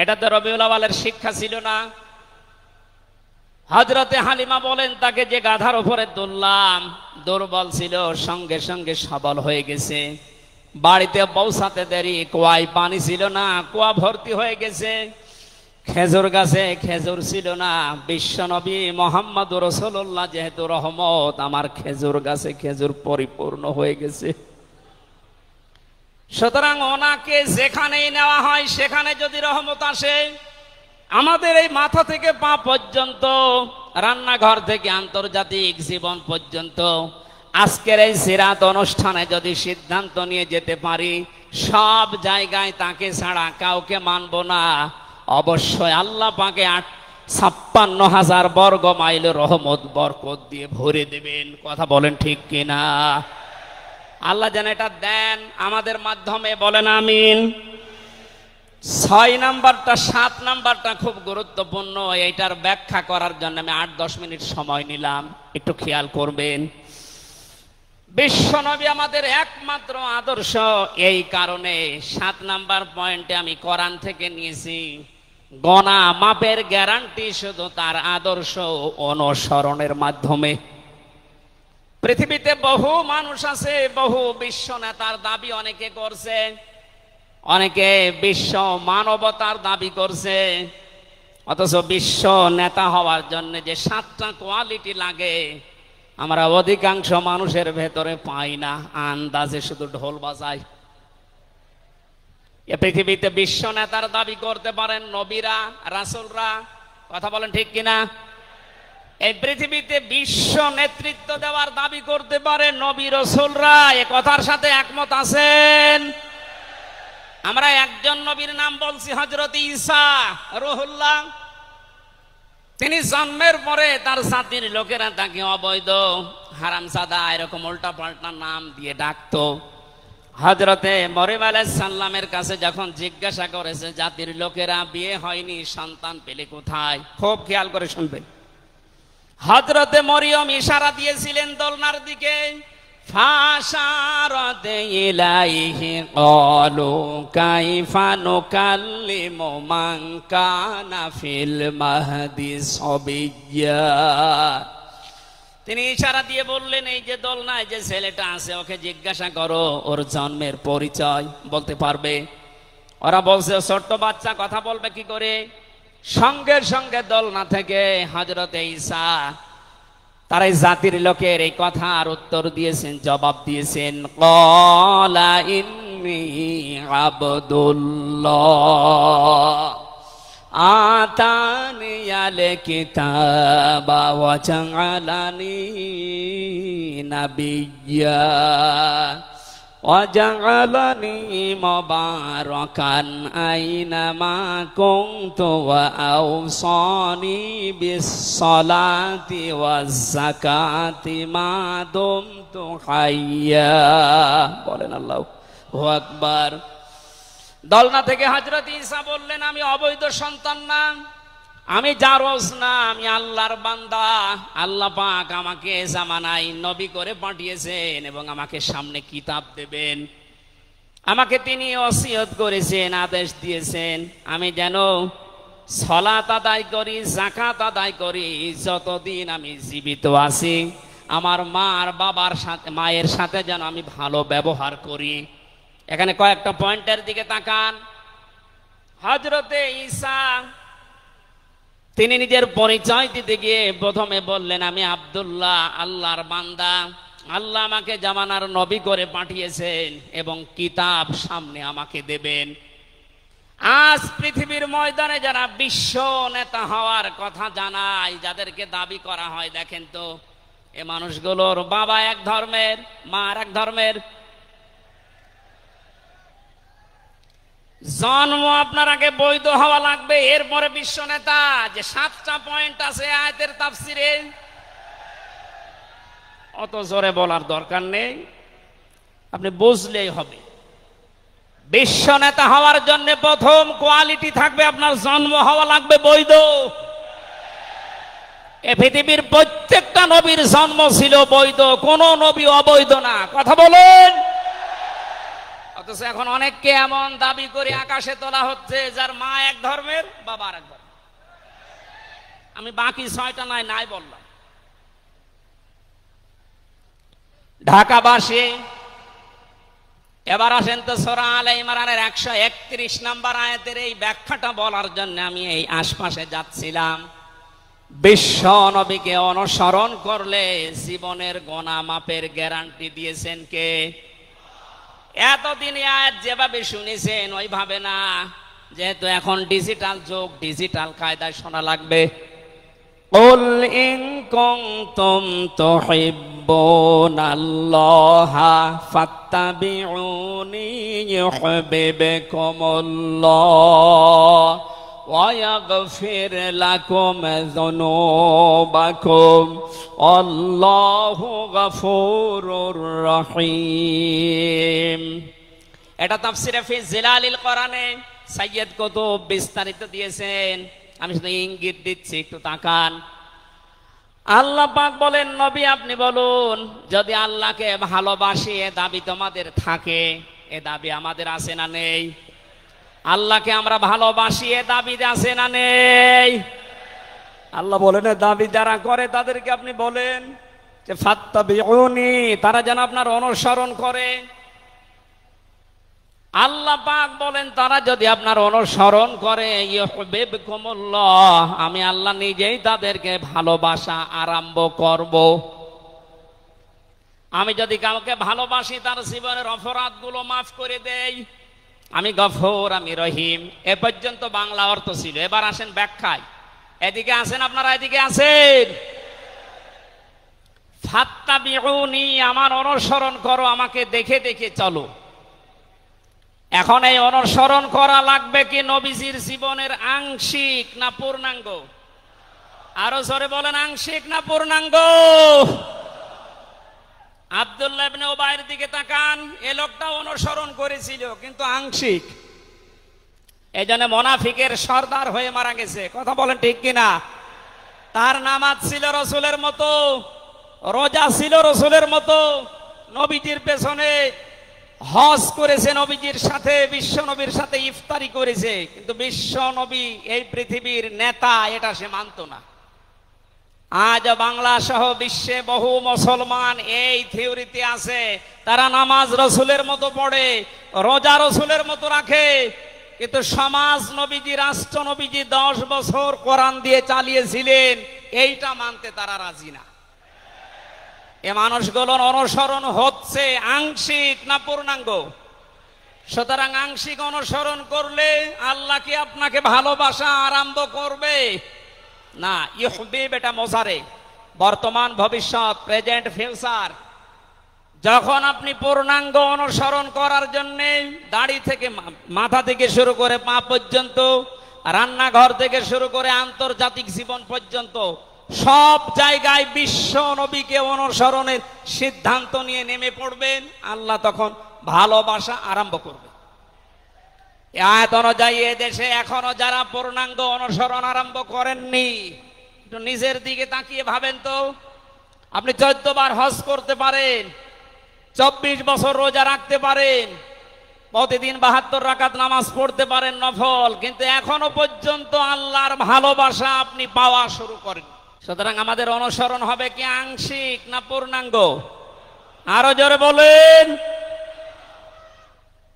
এটা তো রবিউল আউয়ালের শিক্ষা ছিল না। হযরতে হালিমা বলেন, তাকে যে গাধার উপরে তুললাম দুর্বল ছিল, সঙ্গে সঙ্গে সবল হয়ে গেছে। বাড়িতে পৌঁছাতে দেরি, কুয়ায় পানি ছিল না, কুয়া ভর্তি হয়ে গেছে। খেজুর গাছে খেজুর ছিল না, বিশ্বনবী মুহাম্মদুর রাসূলুল্লাহ যেহেতু রহমত, আমার খেজুর গাছে খেজুর পরিপূর্ণ হয়ে গেছে। সুতরাং ওনাকে যেখানেই নেওয়া হয় সেখানে যদি রহমত আসে, আমাদের এই মাথা থেকে পা পর্যন্ত, রান্নাঘর থেকে আন্তর্জাতিক জীবন পর্যন্ত, আজকের এই সিরাত অনুষ্ঠানে যদি সিদ্ধান্ত নিয়ে যেতে পারি সব জায়গায় তাকে ছাড়া কাউকে মানব না, অবশ্যই আল্লাহ পাকে 56,000 বর্গ মাইল রহমত বরকত দিয়ে ভরে দেবেন। কথা বলেন ঠিক কিনা? আল্লাহ যেন এটা দেন আমাদের মাধ্যমে, বলেন আমিন। 6 নাম্বারটা 7 নাম্বারটা খুব গুরুত্বপূর্ণ, এইটার ব্যাখ্যা করার জন্য আমি 8-10 মিনিট সময় নিলাম, একটু খেয়াল করবেন। বিশ্বনবী আমাদের একমাত্র আদর্শ, এই কারণে 7 নাম্বার পয়েন্টে আমি কোরআন থেকে নিয়েছি। গণা মাপের গ্যারান্টি শুধু তার আদর্শ অনুসরণের মাধ্যমে। পৃথিবীতে বহু মানুষ আছে, বহু বিশ্ব নেতার দাবি অনেকে করছে, অনেকে বিশ্ব মানবতার দাবি করছে, অথচ বিশ্ব নেতা হওয়ার জন্য যে 7টা কোয়ালিটি লাগে আমরা অধিকাংশ মানুষের ভেতরে পাই না, আন্দাজে শুধু ঢোল বাজায়। এ পৃথিবীতে বিশ্ব নেতার দাবি করতে পারেন নবীরা, রাসূলরা। কথা বলেন ঠিক কিনা? এই পৃথিবীতে বিশ্ব নেতৃত্ব দেওয়ার দাবি করতে পারে নবী রাসূলরা। এ কথার সাথে একমত আছেন? আমরা একজন নবীর নাম বলছি, হযরত ঈসা রূহুল্লাহ। তিনি জন্মের পরে তার জাতির লোকেরা তাকে অবৈধ, হারামজাদা, এরকম উল্টা পাল্টা নাম দিয়ে ডাকতো। হযরতে মরিয়ম আলাইহিস সালামের কাছে যখন জিজ্ঞাসা করেছে জাতির লোকেরা, বিয়ে হয়নি, সন্তান পেলে কোথায়, খুব খেয়াল করে শুনবেন। হযরতে মরিয়ম ইশারা দিয়েছিলেন দোলনার দিকে, ফাশারাত ইলাইহি ক্বালু কাইফা নুকাল্লিমু মান কানা ফিল মাহদি সাবিয়্যা। তিনি ইশারা দিয়ে বললেন, এই যে দোলনায় যে ছেলেটা আছে ওকে জিজ্ঞাসা করো ওর জন্মের পরিচয় বলতে পারবে। ওরা বলছে ছোট্ট বাচ্চা কথা বলবে কি করে? সঙ্গে সঙ্গে দোলনা থেকে হযরতে ঈসা তার এই জাতির লোকের এই কথার উত্তর দিয়েছেন, জবাব দিয়েছেন, ক্বালা ইন্নী আবদুল্লাহ আতানিয়াল কিতাবা ওয়া জাআলানি নাবিয়্যা ওয়া জাআলানি মুবারাকান আইনামা কুনতু ওয়া আওসানি বিস সালাতি ওয়াজ যাকাতি মা দুমতু হাইয়্যা। বলেন আল্লাহু আকবার। দোলনা থেকে হযরত ঈসা বললেন, আমি অবৈধ সন্তান না, আমি জারজ না, আমি আল্লাহর বান্দা। আল্লাহ পাক আমাকে জামানায় নবী করে পাঠিয়েছেন এবং আমাকে সামনে কিতাব দেবেন। আমাকে তিনি ওসিয়ত করেছেন, আদেশ দিয়েছেন আমি যেন সালাত আদায় করি, যাকাত আদায় করি, যতদিন আমি জীবিত আছি আমার মা আর বাবার সাথে, মায়ের সাথে যেন আমি ভালো ব্যবহার করি। এখানে কয়েকটা পয়েন্টের দিকে তাকান। হযরতে ঈসা তিনি নিজের পরিচয় দিতে গিয়ে প্রথমে বললেন, আমি আব্দুল্লাহ, আল্লাহর বান্দা। আল্লাহ আমাকে জামানার নবী করে পাঠিয়েছেন এবং কিতাব সামনে আমাকে দেবেন। আজ পৃথিবীর ময়দানে যারা বিশ্ব নেতা হওয়ার কথা জানায়, যাদেরকে দাবি করা হয়, দেখেন তো এ মানুষগুলোর বাবা এক ধর্মের, মা আর এক ধর্মের। জন্ম আপনার আগে বৈধ হওয়া লাগবে, এরপরে বিশ্ব নেতা। যে 7টা পয়েন্ট আছে আয়াতের তাফসিরে, অত জোরে বলার দরকার নেই, আপনি বুঝলেই হবে। বিশ্ব নেতা হওয়ার জন্য প্রথম কোয়ালিটি থাকবে, আপনার জন্ম হওয়া লাগবে বৈধ। এ পৃথিবীর প্রত্যেকটা নবীর জন্ম ছিল বৈধ, কোন নবী অবৈধ না। কথা বলেন। অথচ এখন অনেককে এমন দাবি করে আকাশে তোলা হচ্ছে যার মা এক ধর্মের, বাবা আর এক ধর্মের। আমি বাকি 6টা নাই বললাম। ঢাকাবাসী, এবার আসেন তো সূরা আলে ইমরানের 131 নম্বর আয়াতের এই ব্যাখ্যাটা বলার জন্য আমি এই আশপাশে যাচ্ছিলাম। বিশ্ব নবীকে অনুসরণ করলে জীবনের গুনাহ মাপের গ্যারান্টি দিয়েছেন কে? এতদিন আয়াত যেভাবে শুনেছেন ওইভাবে না, যেহেতু এখন ডিজিটাল যুগ, ডিজিটাল কায়দায় শোনা লাগবে। কুল ইন কুনতুম তুহিব্বুনাল্লাহা ফাত্তাবিউনি ইউহিব্বুকুমুল্লাহ ওয়া ইয়াগফির লাকুম যুনুবাকুম আল্লাহু গফুরুর রহিম। এটা তাফসিরে ফি জিলালিল কোরআনে সাইয়্যিদ কুতুব বিস্তারিত দিয়েছেন, আমি শুধু ইঙ্গিত দিচ্ছি, একটু তাকান। আল্লাহ পাক বলেন, নবী আপনি বলুন, যদি আল্লাহকে ভালোবাসি এ দাবি তোমাদের থাকে, এ দাবি আমাদের আছে না নেই? আল্লাহকে আমরা ভালোবাসি এ দাবি আছে না নেই? আল্লাহ বলেন দাবি যারা করে তাদেরকে আপনি বলেন যে ফাত্তাবিউনি, তারা যেন আপনার অনুসরণ করে। আল্লাহ পাক বলেন তারা যদি আপনার অনুসরণ করে ইউহিব্বুকুমুল্লাহ, আমি আল্লাহ নিজেই তাদেরকে ভালোবাসা আরম্ভ করব। আমি যদি কাউকে ভালোবাসি তার জীবনের অপরাধগুলো মাফ করে দেই, আমি গফুর, আমি রহিম। এ পর্যন্ত বাংলা অর্থ ছিল। এবার আসেন ব্যাখ্যায়। এদিকে আসেন আপনারা, এদিকে আসেন। ফাত্তাবিউনি, আমার অনুসরণ করো, আমাকে দেখে দেখে চলো। এখন এই অনুসরণ করা লাগবে কি নবীজির জীবনের আংশিক না পূর্ণাঙ্গ? আরো জোরে বলেন, আংশিক না পূর্ণাঙ্গ? আব্দুল্লাহ ইবনে উবাইয়ের দিকে তাকান, এ লোকটা অনুসরণ করেছিল কিন্তু আংশিক। এই জন্য মুনাফিকের সর্দার হয়ে মারা গেছে। কথা বলেন ঠিক কিনা? তার নামাজ ছিল রসুলের মতো, রোজা ছিল রসুলের মতো, নবীজির পেছনে হজ করেছে, নবীজির সাথে, বিশ্ব নবীর সাথে ইফতারি করেছে, কিন্তু বিশ্ব নবী এই পৃথিবীর নেতা এটা সে মানত না। আজ বাংলা সহ বিশ্বে বহু মুসলমান এই থিওরিতে আছে, তারা নামাজ রসুলের মতো পড়ে, রোজা রসুলের মতো রাখে, কিন্তু সমাজ নবীজি, রাষ্ট্র নবীজি 10 বছর কোরআন দিয়ে চালিয়েছিলেন, এইটা মানতে তারা রাজি না। এ মানুষগুলোর অনুসরণ হচ্ছে আংশিক না পূর্ণাঙ্গ? সুতরাং আংশিক অনুসরণ করলে আল্লাহ কি আপনাকে ভালোবাসা আরম্ভ করবে না। ইউহিব এটা মোজারে, বর্তমান, ভবিষ্যৎ, প্রেজেন্ট, ফিউচার। যখন আপনি পূর্ণাঙ্গ অনুসরণ করার জন্য দাড়ি থেকে, মাথা থেকে শুরু করে পা পর্যন্ত, রান্নাঘর থেকে শুরু করে আন্তর্জাতিক জীবন পর্যন্ত সব জায়গায় বিশ্ব নবীকে অনুসরণের সিদ্ধান্ত নিয়ে নেমে পড়বেন, আল্লাহ তখন ভালোবাসা আরম্ভ করবে। আয়াত অনুযায়ী এদেশে এখনো যারা পূর্ণাঙ্গ অনুসরণ আরম্ভ করেননি, একটু নিজের দিকে তাকিয়ে ভাবেন তো। আপনি 14 বার হজ করতে পারেন, 24 বছর রোজা রাখতে পারেন, প্রতিদিন 72 রাকাত নামাজ পড়তে পারেন নফল, কিন্তু এখনো পর্যন্ত আল্লাহর ভালোবাসা আপনি পাওয়া শুরু করেন। সুতরাং আমাদের অনুসরণ হবে কি আংশিক না পূর্ণাঙ্গ? আরো জোরে বলেন।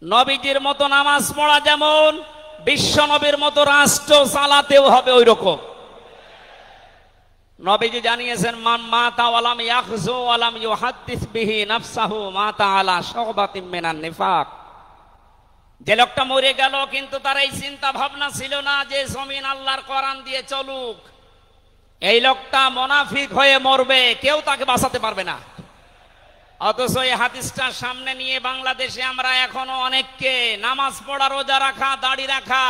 নবীজির মতো নামাজ পড়া যেমন, বিশ্ব নবীর মতো রাষ্ট্র চালাতেও হবে ওই রকম। নবীজি জানিয়েছেন, মান মাতা ওয়ালাম ইয়াখযু ওয়ালাম ইউহাদ্দিস বিহি নাফসাহু মাতা আলা শুবাতিন মিনান নিফাক। যে লোকটা মরে গেল কিন্তু তার এই চিন্তা ভাবনা ছিল না যে জমিন আল্লাহর কোরআন দিয়ে চলুক, এই লোকটা মুনাফিক হয়ে মরবে, কেউ তাকে বাঁচাতে পারবে না। অথচ এই হাদিসটা সামনে নিয়ে বাংলাদেশে আমরা এখনো অনেককে নামাজ পড়া, রোজা রাখা, দাড়ি রাখা,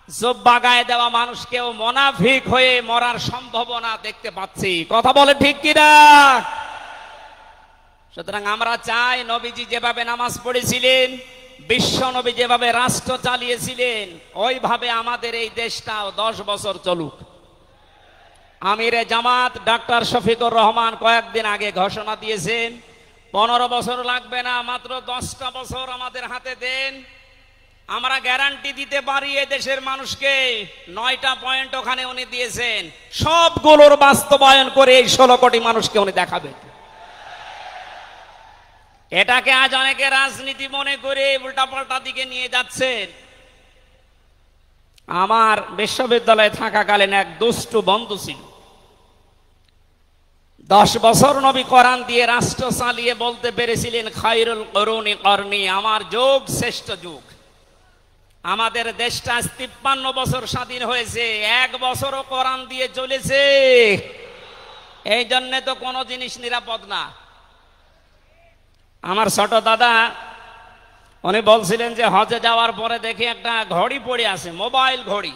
জুব্বা গায়ে দেওয়া মানুষকেও মুনাফিক হয়ে মরার সম্ভাবনা দেখতে পাচ্ছি। কথা বলে ঠিক কিনা? সুতরাং আমরা চাই নবীজি যেভাবে নামাজ পড়েছিলেন, বিশ্ব নবী যেভাবে রাষ্ট্র চালিয়েছিলেন, ওইভাবে আমাদের এই দেশটাও 10 বছর চলুক। আমিরে জামাত ডাক্তার শফিকুর রহমান কয়েকদিন আগে ঘোষণা দিয়েছেন, 15 বছর লাগবে না, মাত্র 10টা বছর আমাদের হাতে দেন, আমরা গ্যারান্টি দিতে পারি এই দেশের মানুষকে। 9টা পয়েন্ট ওখানে উনি দিয়েছেন, সবগুলোর বাস্তবায়ন করে এই 16 কোটি মানুষকে উনি দেখাবেন। এটাকে আজ অনেকে রাজনীতি মনে করে উল্টাপাল্টা দিকে নিয়ে যাচ্ছেন। আমার বিশ্ববিদ্যালয়ে থাকাকালীন এক দুষ্টু বন্ধু ছিল, 10 বছর নবী কোরআন দিয়ে রাষ্ট্র চালিয়ে বলতে পেরেছিলেন, খায়রুল কুরুনি করনি, আমার যুগ শ্রেষ্ঠ যুগ। আমাদের দেশটা 53 বছর স্বাধীন হয়েছে, 1 বছরও কোরআন দিয়ে চলেছে। এই জন্য তো কোনো জিনিস নিরাপদ না। আমার ছোট দাদা উনি বলছিলেন যে হজে যাওয়ার পরে দেখি একটা ঘড়ি পড়ে আছে, মোবাইল ঘড়ি।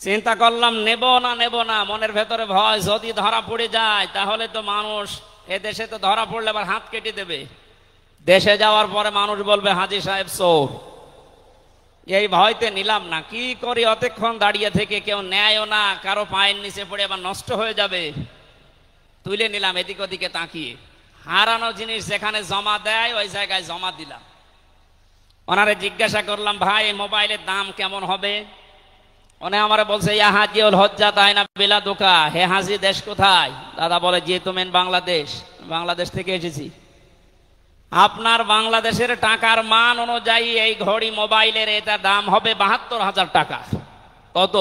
চিন্তা করলাম নেব না, মনের ভেতরে ভয়, যদি ধরা পড়ে যায় তাহলে তো মানুষ, এ দেশে তো ধরা পড়লে আবার হাত কেটে দেবে, দেশে যাওয়ার পরে মানুষ বলবে হাজী সাহেব চোর। এই ভয়তে নিলাম না। কি করি, অতক্ষণ দাঁড়িয়ে থেকে কেউ নেয়ও না, কারো পায়ের নিচে পড়ে আবার নষ্ট হয়ে যাবে। তুলে নিলাম এদিক ওদিকে তাকিয়ে। হারানো জিনিস যেখানে জমা দেয় ওই জায়গায় জমা দিলাম। ওনারে জিজ্ঞাসা করলাম, ভাই এই মোবাইলের দাম কেমন হবে? উনি আমারে বলছে, ইয়া হাজিউল হজ্জাত আইনা বিলাদুকা, হে হাজি দেশ কোথায়? দাদা বলে, জি তুমেন বাংলাদেশ। বাংলাদেশ থেকে এসেছি। আপনার বাংলাদেশের টাকার মান অনুযায়ী এই ঘড়ি মোবাইলের এটা দাম হবে 72,000 টাকা। কত?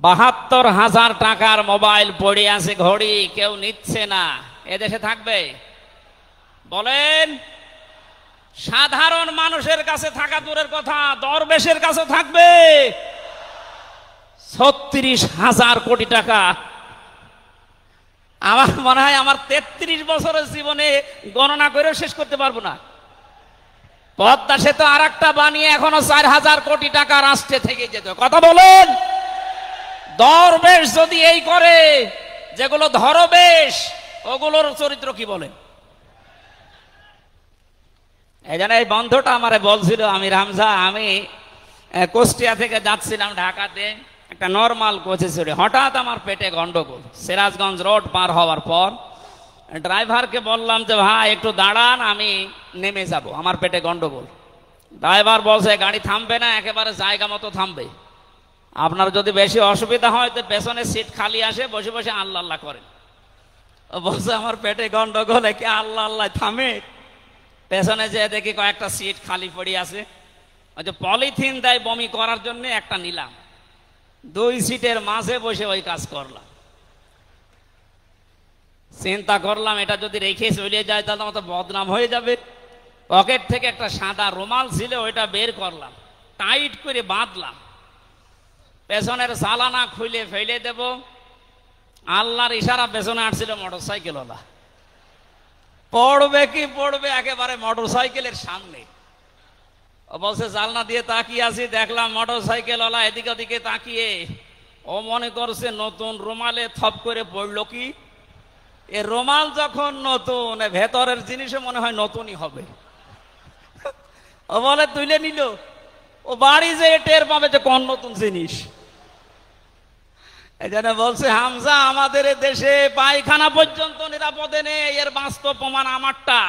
72,000 টাকার মোবাইল পড়ে আছে, ঘড়ি কেউ নিচ্ছে না। এদেশে থাকবে? বলেন। সাধারণ মানুষের কাছে থাকা দূরের কথা, দরবেশের কাছে থাকবে 36,000 কোটি টাকা। আমার মনে হয় আমার 33 বছরের জীবনে গণনা করেও শেষ করতে পারবো না। পদ্মা সেতু আর একটা বানিয়ে এখনো 4,000 কোটি টাকা রাষ্ট্রে থেকে যেত। কথা বলেন। দরবেশ যদি এই করে, যেগুলো ধরবেশ ওগুলোর চরিত্র কি বলেন? এই জন্য এই বন্ধুটা আমারে বলছিল, আমি রামজা, আমি কুষ্টিয়া থেকে যাচ্ছিলাম ঢাকাতে, একটা নর্মাল কোচে চড়ে হঠাৎ আমার পেটে গন্ডগোল। সিরাজগঞ্জ রোড পার হওয়ার পর ড্রাইভারকে বললাম যে ভাই একটু দাঁড়ান, আমি নেমে যাব, আমার পেটে গন্ডগোল। ড্রাইভার বলছে, গাড়ি থামবে না, একেবারে জায়গা মতো থামবে। আপনার যদি বেশি অসুবিধা হয় তো পেছনে সিট খালি আসে, বসে বসে আল্লাহ আল্লাহ করেন। বলছে আমার পেটে গন্ডগোল, একে আল্লাহ আল্লাহ থামে। পেছনে যে দেখি কয়েকটা সিট খালি পড়ে আছে, ওই যে পলিথিন দেয় বমি করার জন্য, একটা নিলাম। 2 সিটের মাঝে বসে ওই কাজ করলাম। চিন্তা করলাম এটা যদি রেখে চলে যায় তাহলে আমার তো বদনাম হয়ে যাবে। পকেট থেকে একটা সাদা রুমাল ছিল, ওইটা বের করলাম, টাইট করে বাঁধলাম। পেছনের চালানা খুলে ফেলে দেব, আল্লাহর ইশারা পেছনে আসছিল মোটরসাইকেলওয়ালা। পড়বে কি পড়বে একেবারে মোটরসাইকেলের সামনে। ও বলছে জানলা দিয়ে তাকিয়ে আছি, দেখলাম মোটরসাইকেলওয়ালা এদিকে ওদিকে তাকিয়ে ও মনে করছে নতুন রুমালে থপ করে পড়লো কি। এ রুমাল যখন নতুন, ভেতরের জিনিসও মনে হয় নতুনই হবে। ও বলে তুলে নিল, ও বাড়ি যে টের পাবে যে কোন নতুন জিনিস। এই জন্য বলছে হামজা, আমাদের দেশে পায়খানা পর্যন্ত নিরাপদে নেই, এর বাস্তব প্রমাণ আমারটা।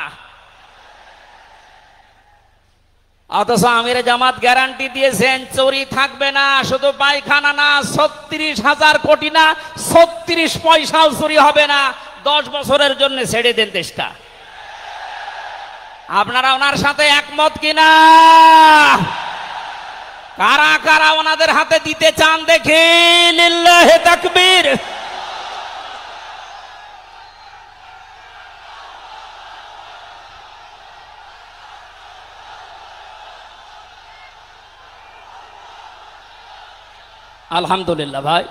অথচ আমির জামাত গ্যারান্টি দিয়েছেন চুরি থাকবে না, শুধু পায়খানা না, 36,000 কোটি না, 36 পয়সাও চুরি হবে না। 10 বছরের জন্য ছেড়ে দেন দেশটা। আপনারা ওনার সাথে একমত কিনা? কারা কারা ওনাদের হাতে দিতে চান দেখি? লিল্লাহি তাকবীর। আলহামদুলিল্লাহ ভাই,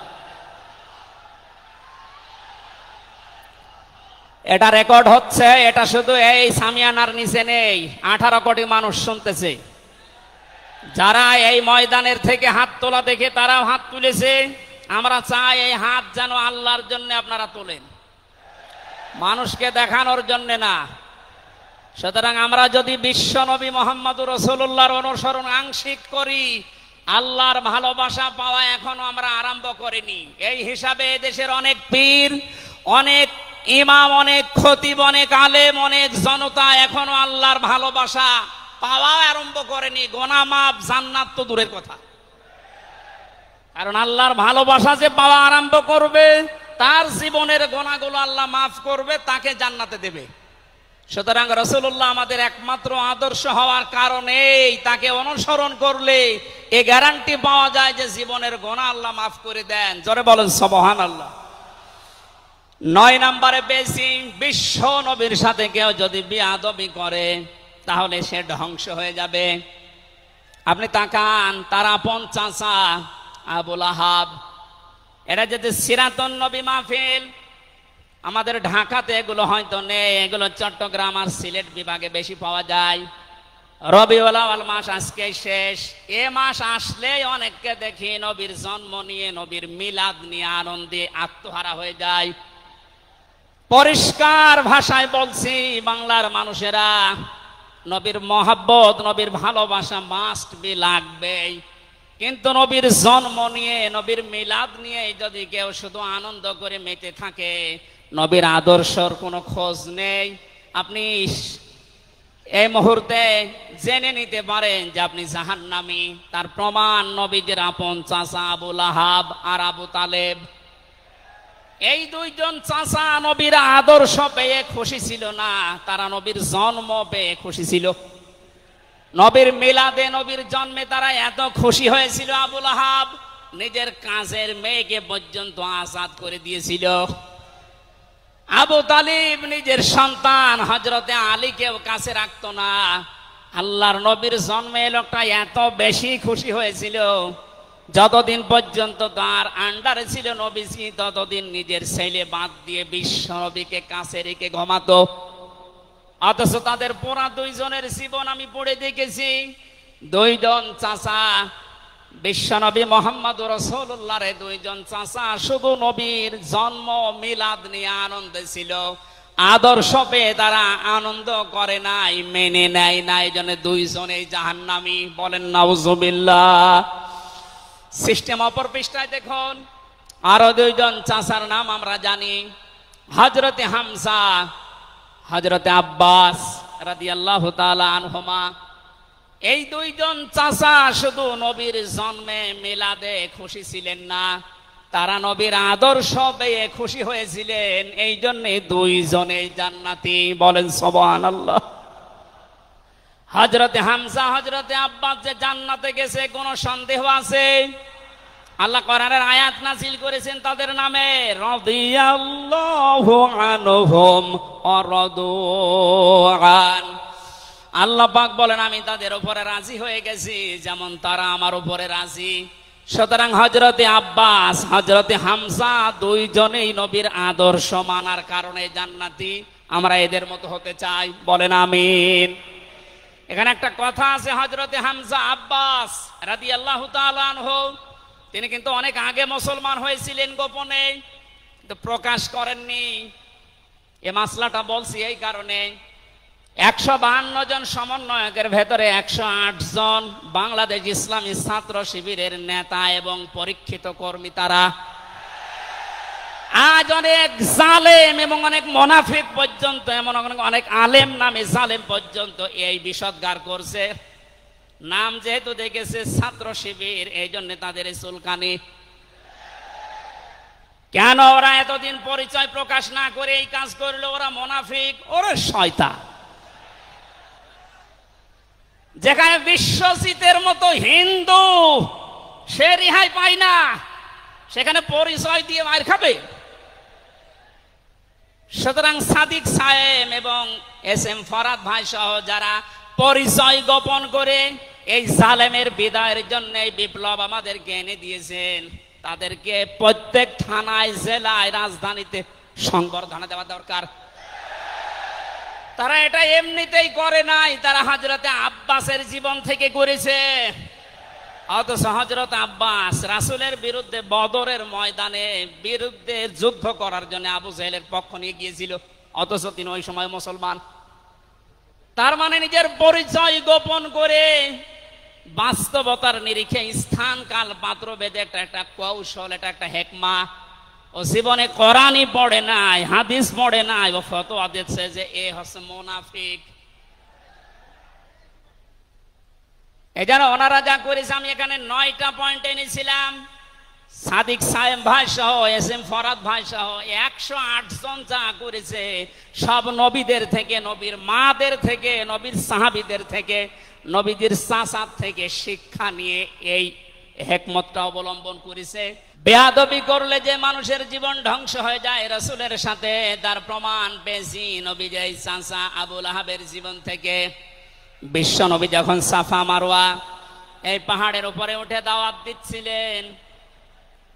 এটা রেকর্ড হচ্ছে। এটা শুধু এই সামিয়ানার নিচে নেই, 18 কোটি মানুষ শুনতেছে। যারা এই ময়দানের থেকে হাত তোলা দেখে তারাও হাত তুলেছে। আমরা চাই এই হাত যেন আল্লাহর জন্য আপনারা তোলেন, মানুষকে দেখানোর জন্য না। সুতরাং আমরা যদি বিশ্ব নবী মুহাম্মদুর রাসূলুল্লাহর অনুসরণ আংশিক করি, আল্লাহর ভালোবাসা পাওয়া এখনো আমরা আরম্ভ করিনি। এই হিসাবে দেশের অনেক পীর, অনেক ইমাম, অনেক খতিব, অনেক আলেম, অনেক জনতা এখনো আল্লাহর ভালোবাসা পাওয়া আরম্ভ করেনি। গোনা মাফ, জান্নাত তো দূরের কথা। কারণ আল্লাহর ভালোবাসা যে পাওয়া আরম্ভ করবে, তার জীবনের গোনাগুলো আল্লাহ মাফ করবে, তাকে জান্নাতে দেবে। সুতরাং রাসূলুল্লাহ আমাদের একমাত্র আদর্শ হওয়ার কারণেই তাকে অনুসরণ করলে এই গ্যারান্টি পাওয়া যায় যে জীবনের গোনা আল্লাহ মাফ করে দেন। জোরে বলেন সুবহানাল্লাহ। 9 নম্বরে পেয়েছি, বিশ্ব নবীর সাথে কেউ যদি বেয়াদবি করে তাহলে সে ধ্বংস হয়ে যাবে। আপনি তাকান, তার আপন চাচা আবু লাহাব, এরা যদি সিরাতুন নবী মাহফিল, আমাদের ঢাকাতে এগুলো হয়তো নেই, এগুলো চট্টগ্রাম আর সিলেট বিভাগে বেশি পাওয়া যায়। রবিউল আউয়াল মাস আজকে শেষ, এ মাস আসলেই অনেককে দেখি নবীর জন্ম নিয়ে, নবীর মিলাদ নিয়ে আনন্দে আত্মহারা হয়ে যায়। পরিষ্কার ভাষায় বলছি, বাংলার মানুষেরা নবীর মহাব্বত, নবীর ভালোবাসা মাস্ট বি লাগবেই। কিন্তু নবীর জন্ম নিয়ে, নবীর মিলাদ নিয়ে যদি কেউ শুধু আনন্দ করে মেতে থাকে, নবীর আদর্শর কোনো খোঁজ নেই, আপনি এই মুহূর্তে জেনে নিতে পারেন যে আপনি জাহান্নামী। তার প্রমাণ নবীদের আপন চাচা আবু লাহাব আর আবু তালেব। এই দুইজন চাচা নবীর আদর্শ পেয়ে খুশি ছিল না, তারা নবীর জন্ম পেয়ে খুশি ছিল। নবীর মিলাদে, নবীর জন্মে তারা এত খুশি হয়েছিল, আবু লাহাব নিজের কাজের মেয়েকে পর্যন্ত আজাদ করে দিয়েছিল। আবু তালিব নিজের সন্তান হযরতে আলীকেও কাছে রাখতো না। আল্লাহর নবীর জন্মে লোকটা এত বেশি খুশি হয়েছিল, যতদিন পর্যন্ত তার আন্ডারে ছিল নবীজি, ততদিন নিজের ছেলে বাদ দিয়ে বিশ্ব নবীকে কাছে রেখে ঘুমাতো। অথচ তাদের পুরা দুইজনের জীবন আমি পড়ে দেখেছি। দুইজন চাচা, বিশ্ব নবী মুহাম্মদুর রাসূলুল্লাহর দুইজন চাচা শুধু নবীর জন্ম মিলাদ নিয়ে আনন্দে ছিল, আদর্শ পেয়ে তারা আনন্দ করে নাই, মেনে নেয় না। এই জন্য দুইজনেই জাহান্নামী। বলেন নাউজুবিল্লাহ। সিস্টেম অপর পৃষ্ঠায় দেখুন, আরো দুইজন চাচার নাম আমরা জানি, হযরতে হামজা, হযরতে আব্বাস রাদিয়াল্লাহু তাআলা আনহুমা। এই দুইজন চাচা শুধু নবীর জন্মে মিলাদে খুশি ছিলেন না, তারা নবীর আদর্শ পেয়ে খুশি হয়েছিলেন। এই জন্য দুইজনেই জান্নাতি। বলেন সুবহানাল্লাহ। হযরতে হামজা, হযরতে আব্বাস যে জান্নাতে গেছে কোনো সন্দেহ আছে? আল্লাহ কোরআনের আয়াত নাযিল করেছেন তাদের নামে, রাদিয়াল্লাহু আনহুম ওয়া রাদু আন। আল্লাহ পাক বলেন আমি তাদের উপরে রাজি হয়ে গেছি যেমন তারা আমার উপরে রাজি। সুতরাং হযরতে আব্বাস, হযরতে হামজা দুইজনেই নবীর আদর্শ মানার কারণে জান্নাতি। আমরা এদের মতো হতে চাই। বলেন আমিন। এখানে একটা কথা আছে, হযরতে হামজা আব্বাস রাদিয়াল্লাহু তাআলা আনহু, তিনি কিন্তু অনেক আগে মুসলমান হয়েছিলেন গোপনে, কিন্তু প্রকাশ করেননি। এই মাসলাটা বলছি এই কারণে, 152 জন সমন্বয়কের ভেতরে 108 জন বাংলাদেশ ইসলামী ছাত্র শিবিরের নেতা এবং পরীক্ষিত কর্মী। তারা আজ অনেক জালেম এবং অনেক মুনাফিক পর্যন্ত, এমন অনেক আলেম নামে জালেম পর্যন্ত এই বিষদগার করছে। নাম যেহেতু দেখেছে ছাত্র শিবির, এই জন্য তাদের এই চুলকানি। কেন ওরা এতদিন পরিচয় প্রকাশ না করে এই কাজ করলো? ওরা মুনাফিক, ওরা শয়তান। যেখানে বিশ্বজিতের মতো হিন্দু সে রেহাই পায় না, সেখানে পরিচয় দিয়ে মার খাবে। সুতরাং সাদিক সাহেব এবং এস এম ফরহাদ ভাই সহ যারা পরিচয় গোপন করে এই জালেমের বিদায়ের জন্য এই বিপ্লব আমাদেরকে এনে দিয়েছেন, তাদেরকে প্রত্যেক থানায়, জেলায়, রাজধানীতে সংবর্ধনা দেওয়া দরকার। তারা এটা এমনিতেই করে নাই, তারা হযরতে আব্বাসের জীবন থেকে করেছে। অথচ হযরত আব্বাস রাসূলের বিরুদ্ধে বদরের ময়দানে বিরুদ্ধে যুদ্ধ করার জন্য আবু জাহেলের পক্ষ নিয়ে গিয়েছিল, অথচ তিনি ওই সময় মুসলমান। তার মানে নিজের পরিচয় গোপন করে বাস্তবতার নিরিখে স্থান কাল পাত্র ভেদে একটা কৌশল, এটা একটা হেকমা। ও জীবনে কোরআনই পড়ে নাই, হাদিস পড়ে নাই, ও ফতোয়া দিচ্ছে যে এ হচ্ছে মুনাফিক। এই জন্য ওনারা যা করেছে, আমি এখানে 9টা পয়েন্ট এনেছিলাম। সাদিক সাহেব ভাই সহ, এস এম ফরহাদ ভাই সহ 108 জন যা করেছে, সব নবীদের থেকে, নবীর মাদের থেকে, নবীর সাহাবীদের থেকে, নবীদের চাচার থেকে শিক্ষা নিয়ে এই হেকমতটা অবলম্বন করেছে। বেয়াদবি করলে যে মানুষের জীবন ধ্বংস হয়ে যায় রাসূলের সাথে, তার প্রমাণ পেয়েছি নবীর এই চাচা আবু লাহাবের জীবন থেকে। বিশ্ব নবী যখন সাফা মারওয়া এই পাহাড়ের উপরে উঠে দাওয়াত দিচ্ছিলেন,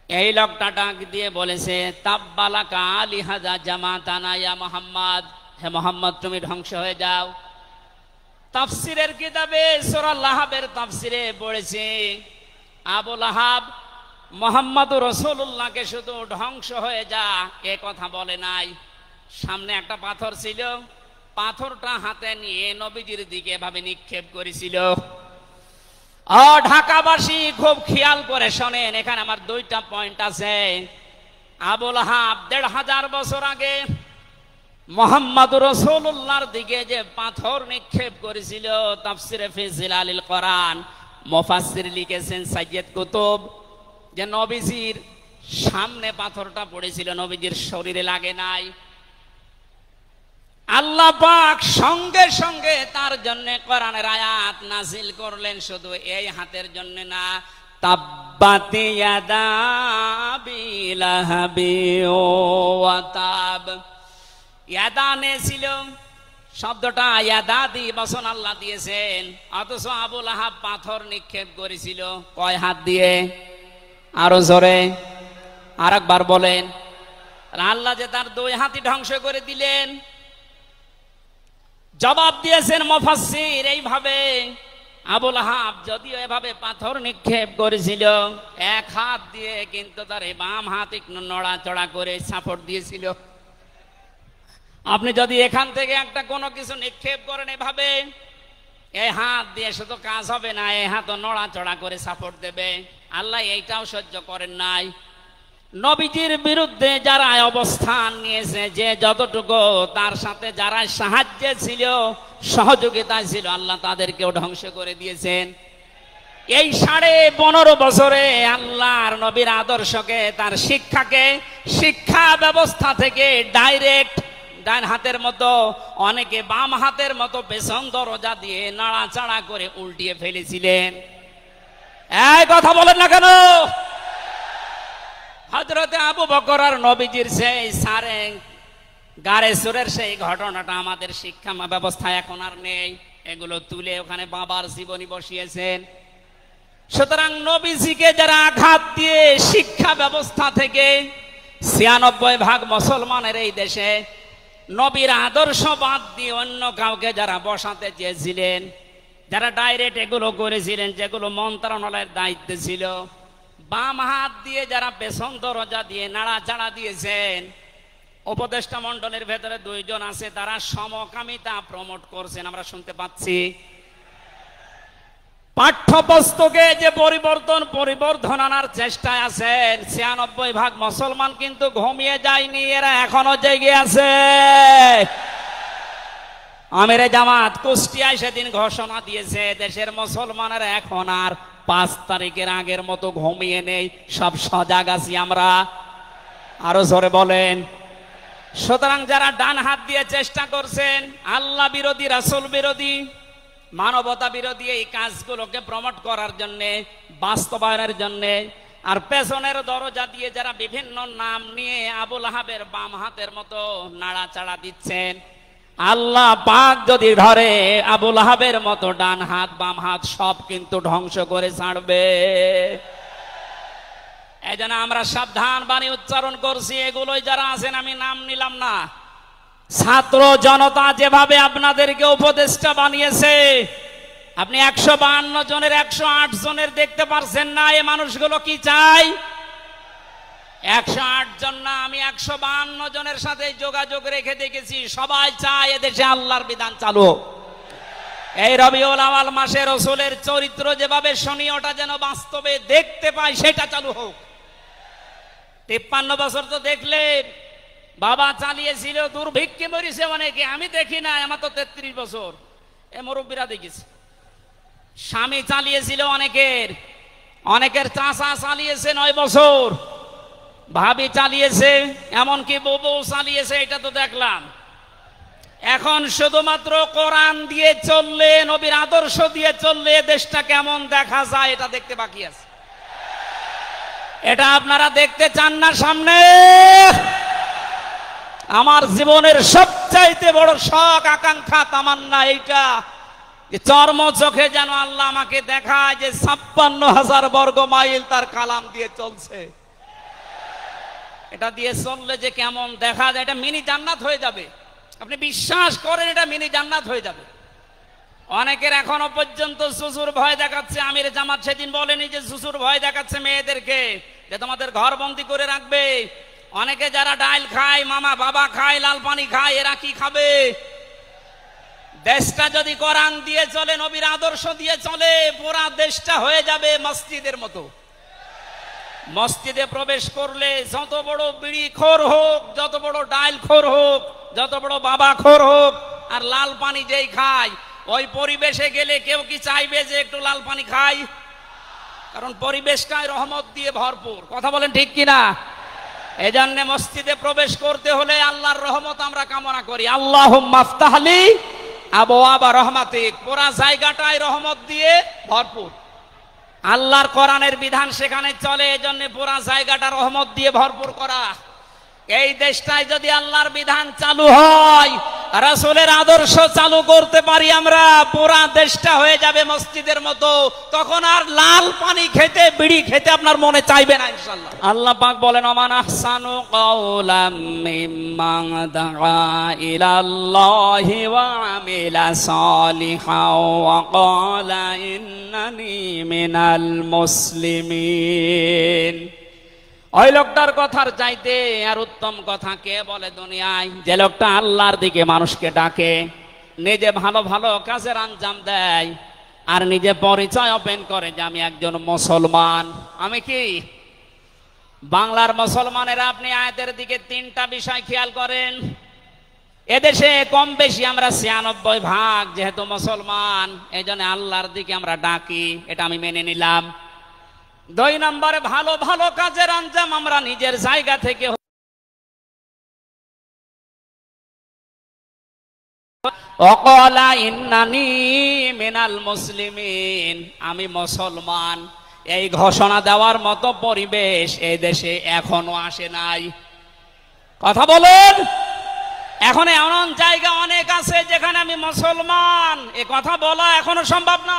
এই লোকটা ডাক দিয়ে বলেছে, তাব্বালাকা লিহাজা জামাতানা ইয়া মুহাম্মদ, হে মুহাম্মদ তুমি ধ্বংস হয়ে যাও। তাফসিরের কিতাবে সূরা লাহাবের তাফসিরে পড়েছে, আবু লাহাব মুহাম্মদুর রাসূলুল্লাহকে শুধু ধ্বংস হয়ে যা এ কথা বলে নাই। সামনে একটা পাথর ছিল, পাথরটা হাতে নিয়ে নবীজির দিকে এভাবে নিক্ষেপ করেছিল। ঢাকাবাসী খুব খেয়াল করে শোনেন, এখানে আমার 2টা পয়েন্ট আছে। আবু লাহাব 1500 বছর আগে মুহাম্মদুর রাসূলুল্লাহর দিকে যে পাথর নিক্ষেপ করেছিল, তাফসিরে ফি জিলালিল কোরআন মুফাসসির লিখেছেন সাইয়্যিদ কুতুব, যে নবীজির সামনে পাথরটা পড়েছিল, নবীজির শরীরে লাগে নাই। আল্লাহ পাক সঙ্গে সঙ্গে তার জন্য কোরআনের আয়াত নাজিল করলেন, শুধু এই হাতের জন্য না, তাব্বাত ইয়াদা আবি লাহাবি ওয়া তাব। ইয়াদানে ছিল শব্দটা, ইয়াদাদি বচন আল্লাহ দিয়েছেন, অথচ আবু লাহাব পাথর নিক্ষেপ করেছিল কয় হাত দিয়ে? আরো জোরে আরেকবার বলেন। আল্লাহ যে তার 2 হাতই ধ্বংস করে দিলেন। জবাব দিয়েছেন মুফাসসির এইভাবে, আবু লাহাব যদিও এভাবে পাথর নিক্ষেপ করেছিল, 1 হাত দিয়ে কিন্তু তার বাম হাত একটু নড়াচড়া করে সাপোর্ট দিয়েছিল। আপনি যদি এখান থেকে একটা কোনো কিছু নিক্ষেপ করেন এভাবে, এই হাত দিয়ে শুধু কাজ হবে না, এই হাতও নড়াচড়া করে সাপোর্ট দেবে। আল্লাহ এইটাও সহ্য করেন নাই। নবীজির বিরুদ্ধে যারা অবস্থান নিয়েছে, যে যতটুকু তার সাথে যারা সাহায্যে ছিল, সহযোগিতায় ছিল, আল্লাহ তাদেরকেও ধ্বংস করে দিয়েছেন। এই 15.5 বছরে আল্লাহর নবীর আদর্শকে, তার শিক্ষাকে, শিক্ষা ব্যবস্থা থেকে ডাইরেক্ট ডান হাতের মতো, অনেকে বাম হাতের মতো পেছন দরজা দিয়ে নাড়াচাড়া করে উল্টিয়ে ফেলেছিলেন। এই কথা বলেন না কেন? হযরতে আবু বকর আর নবীজির সেই সারে গারে সুরের সেই ঘটনাটা আমাদের শিক্ষা ব্যবস্থা এখন আর নেই, এগুলো তুলে ওখানে বাবার জীবনী বসিয়েছেন। সুতরাং নবীজিকে যারা আঘাত দিয়ে শিক্ষা ব্যবস্থা থেকে 96% মুসলমানের এই দেশে নবীর আদর্শ বাদ দিয়ে অন্য কাউকে যারা বসাতে চেয়েছিলেন, যারা ডাইরেক্ট এগুলো করেছিলেন, যেগুলো মন্ত্রণালয়ের দায়িত্বে ছিল, বাম হাত দিয়ে যারা পেছন দরজা দিয়ে নাড়াচাড়া দিয়েছেন, উপদেষ্টা মণ্ডলের ভেতরে 2 জন আছে, তারা সমকামিতা প্রমোট করছেন, আমরা শুনতে পাচ্ছি। পাঠ্যপুস্তকে যে পরিবর্ধন আনার চেষ্টায় আছেন, 96% মুসলমান কিন্তু ঘুমিয়ে যায়নি, এরা এখনো জেগে আছে। আমিরে জামাত কুষ্টিয়ায় সেদিন ঘোষণা দিয়েছে, দেশের মুসলমানেরা এখন আর 5 তারিখের আগের মতো ঘুমিয়ে নেই, সব সজাগ আছি আমরা। আরো জোরে বলেন। সুতরাং যারা ডান হাত দিয়ে চেষ্টা করছেন আল্লাহ বিরোধী, রাসূল বিরোধী, মানবতা বিরোধী এই কাজগুলোকে প্রমোট করার জন্য, বাস্তবায়নের জন্য, আর পেছনের দরজা দিয়ে যারা বিভিন্ন নাম নিয়ে আবুল আহাবের বাম হাতের মতো নাড়াচাড়া দিচ্ছেন, আল্লাহ পাক যদি ধরে আবুল আহাবের মতো ডান হাত বাম হাত সব কিন্তু ধ্বংস করে ছাড়বে। এই জন্য আমরা সাবধান বাণী উচ্চারণ করছি। এগুলোই যারা আছেন, আমি নাম নিলাম না, ছাত্র জনতা যেভাবে আপনাদেরকে উপদেষ্টা বানিয়েছে, আপনি 152 জনের 108 জনের দেখতে পারছেন না। এই মানুষগুলো কি চাই? 108 জন না, আমি 152 জনের সাথে যোগাযোগ রেখে দেখেছি, সবাই চায় এদেশে আল্লাহর বিধান চালু হোক। এই রবিউল আউয়াল মাসে রাসূলের চরিত্র যেভাবে শুনি ওটা যেন বাস্তবে দেখতে পাই, সেটা চালু হোক। 53 বছর তো দেখলে বাবা চালিয়েছিল, দুর্ভিক্ষে মরেছে অনেকে, আমি দেখি না, আমার তো 33 বছর, এ মুরব্বীরা দেখেছি। স্বামী চালিয়েছিল অনেকের চাচা চালিয়েছে 9 বছর, ভাবি চালিয়েছে, এমনকি বউ চালিয়েছে, এটা তো দেখলাম। এখন শুধুমাত্র কোরআন দিয়ে চললে, নবীর আদর্শ দিয়ে চললে দেশটা কেমন দেখা যায় এটা দেখতে বাকি আছে। এটা আপনারা দেখতে চান না সামনে? আমার জীবনের সবচাইতে বড় শখ, আকাঙ্ক্ষা, তামান্না এইটা যে চর্ম চোখে যেন আল্লাহ আমাকে দেখায় যে 56,000 বর্গ মাইল তার কালাম দিয়ে চলছে। এটা দিয়ে চললে যে কেমন দেখা যায়, এটা মিনি জান্নাত হয়ে যাবে। আপনি বিশ্বাস করেন এটা মিনি জান্নাত হয়ে যাবে। অনেকের এখনো পর্যন্ত শ্বশুর ভয় দেখাচ্ছে। আমির জামাত সেদিন বলেনি যে শ্বশুর ভয় দেখাচ্ছে মেয়েদেরকে যে তোমাদের ঘর বন্দি করে রাখবে। অনেকে যারা ডাইল খায়, মামা বাবা খায়, লাল পানি খায়, এরা কি খাবে? দেশটা যদি কোরআন দিয়ে চলে, নবীর আদর্শ দিয়ে চলে, পুরা দেশটা হয়ে যাবে মসজিদের মতো। মসজিদে প্রবেশ করলে যত বড় বিড়ি খোর হোক, যত বড় ডাইল খোর হোক, যত বড় বাবা খোর হোক, আর লাল পানি যেই খায়, ওই পরিবেশে গেলে কেউ কি চাইবে যে একটু লাল পানি খাই? কারণ পরিবেশটাই রহমত দিয়ে ভরপুর। কথা বলেন ঠিক কিনা? এই জন্য মসজিদে প্রবেশ করতে হলে আল্লাহর রহমত আমরা কামনা করি। আল্লাহুম্মা আফতাহলি আবওয়াবা রহমাতিক, পুরা জায়গাটাই রহমত দিয়ে ভরপুর। আল্লাহর কোরআনের বিধান সেখানে চলে, এজন্য পুরা জায়গাটা রহমত দিয়ে ভরপুর করা। এই দেশটায় যদি আল্লাহর বিধান চালু হয়, রাসূলের আদর্শ চালু করতে পারি আমরা, পুরা দেশটা হয়ে যাবে মসজিদের মতো। তখন আর লাল পানি খেতে, বিড়ি খেতে আপনার মনে চাইবে না ইনশাআল্লাহ। আল্লাহ পাক বলেন, ওমান আহসানু কাওলাম মিম্মান দাআ ইলাল্লাহি ওয়া আমিলা সালিহান ওয়া ক্বালা ইন্নানি মিনাল মুসলিমিন। ওই লোকটার কথার চাইতে আর উত্তম কথা কে বলে দুনিয়ায়? যে লোকটা আল্লাহর দিকে মানুষকে ডাকে, নিজে ভালো ভালো কাজের আঞ্জাম দেয়, আর নিজে পরিচয় ওপেন করে যে আমি একজন মুসলমান। আমি কি বাংলার মুসলমানেরা? আপনি আয়াতের দিকে 3টা বিষয় খেয়াল করেন। এদেশে কম বেশি আমরা 96% যেহেতু মুসলমান, এই জন্য আল্লাহর দিকে আমরা ডাকি, এটা আমি মেনে নিলাম। 2 নম্বরে ভালো ভালো কাজের আঞ্জাম আমরা নিজের জায়গা থেকে, ওয়াকালা ইন্নানি মিনাল মুসলিমিন, আমি মুসলমান, এই ঘোষণা দেওয়ার মতো পরিবেশ এই দেশে এখনো আসে নাই। কথা বলেন। এখন এমন জায়গা অনেক আছে যেখানে আমি মুসলমান, এ কথা বলা এখনো সম্ভব না।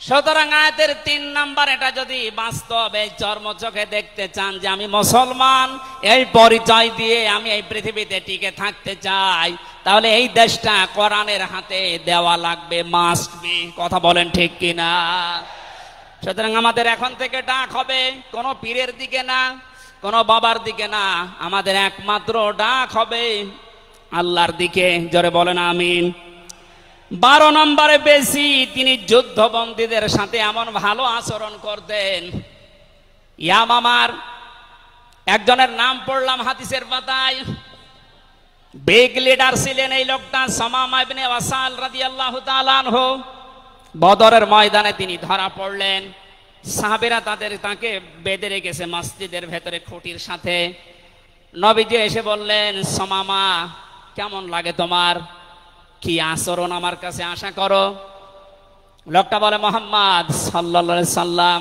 সুতরাং আয়াতের 3 নাম্বার, এটা যদি বাস্তব এই চর্ম চোখে দেখতে চান যে আমি মুসলমান, এই পরিচয় দিয়ে আমি এই পৃথিবীতে টিকে থাকতে চাই, তাহলে এই দেশটা কোরআনের হাতে দেওয়া লাগবে, মাস্ট বি। কথা বলেন ঠিক কিনা? সুতরাং আমাদের এখন থেকে ডাক হবে কোনো পীরের দিকে না, কোনো বাবার দিকে না, আমাদের একমাত্র ডাক হবে আল্লাহর দিকে। জোরে বলেন আমিন। 12 নম্বরে বেশি তিনি যুদ্ধবন্দীদের সাথে এমন ভালো আচরণ করতেন। ইয়ামামার একজনের নাম পড়লাম হাদিসের পাতায়, বিগ লিডার ছিলেন এই লোকটা, সামামা ইবনে ওয়াসাল রাদিয়াল্লাহু তাআলা আনহু। বদরের ময়দানে তিনি ধরা পড়লেন, সাহাবীরা তাকে বেঁধে রেখেছে মসজিদের ভেতরে খুঁটির সাথে। নবীজি এসে বললেন, সামামা কেমন লাগে তোমার, কি আচরণ আমার কাছে আশা করো? লোকটা বলে, মুহাম্মদ সাল্লাল্লাহু আলাইহি সাল্লাম,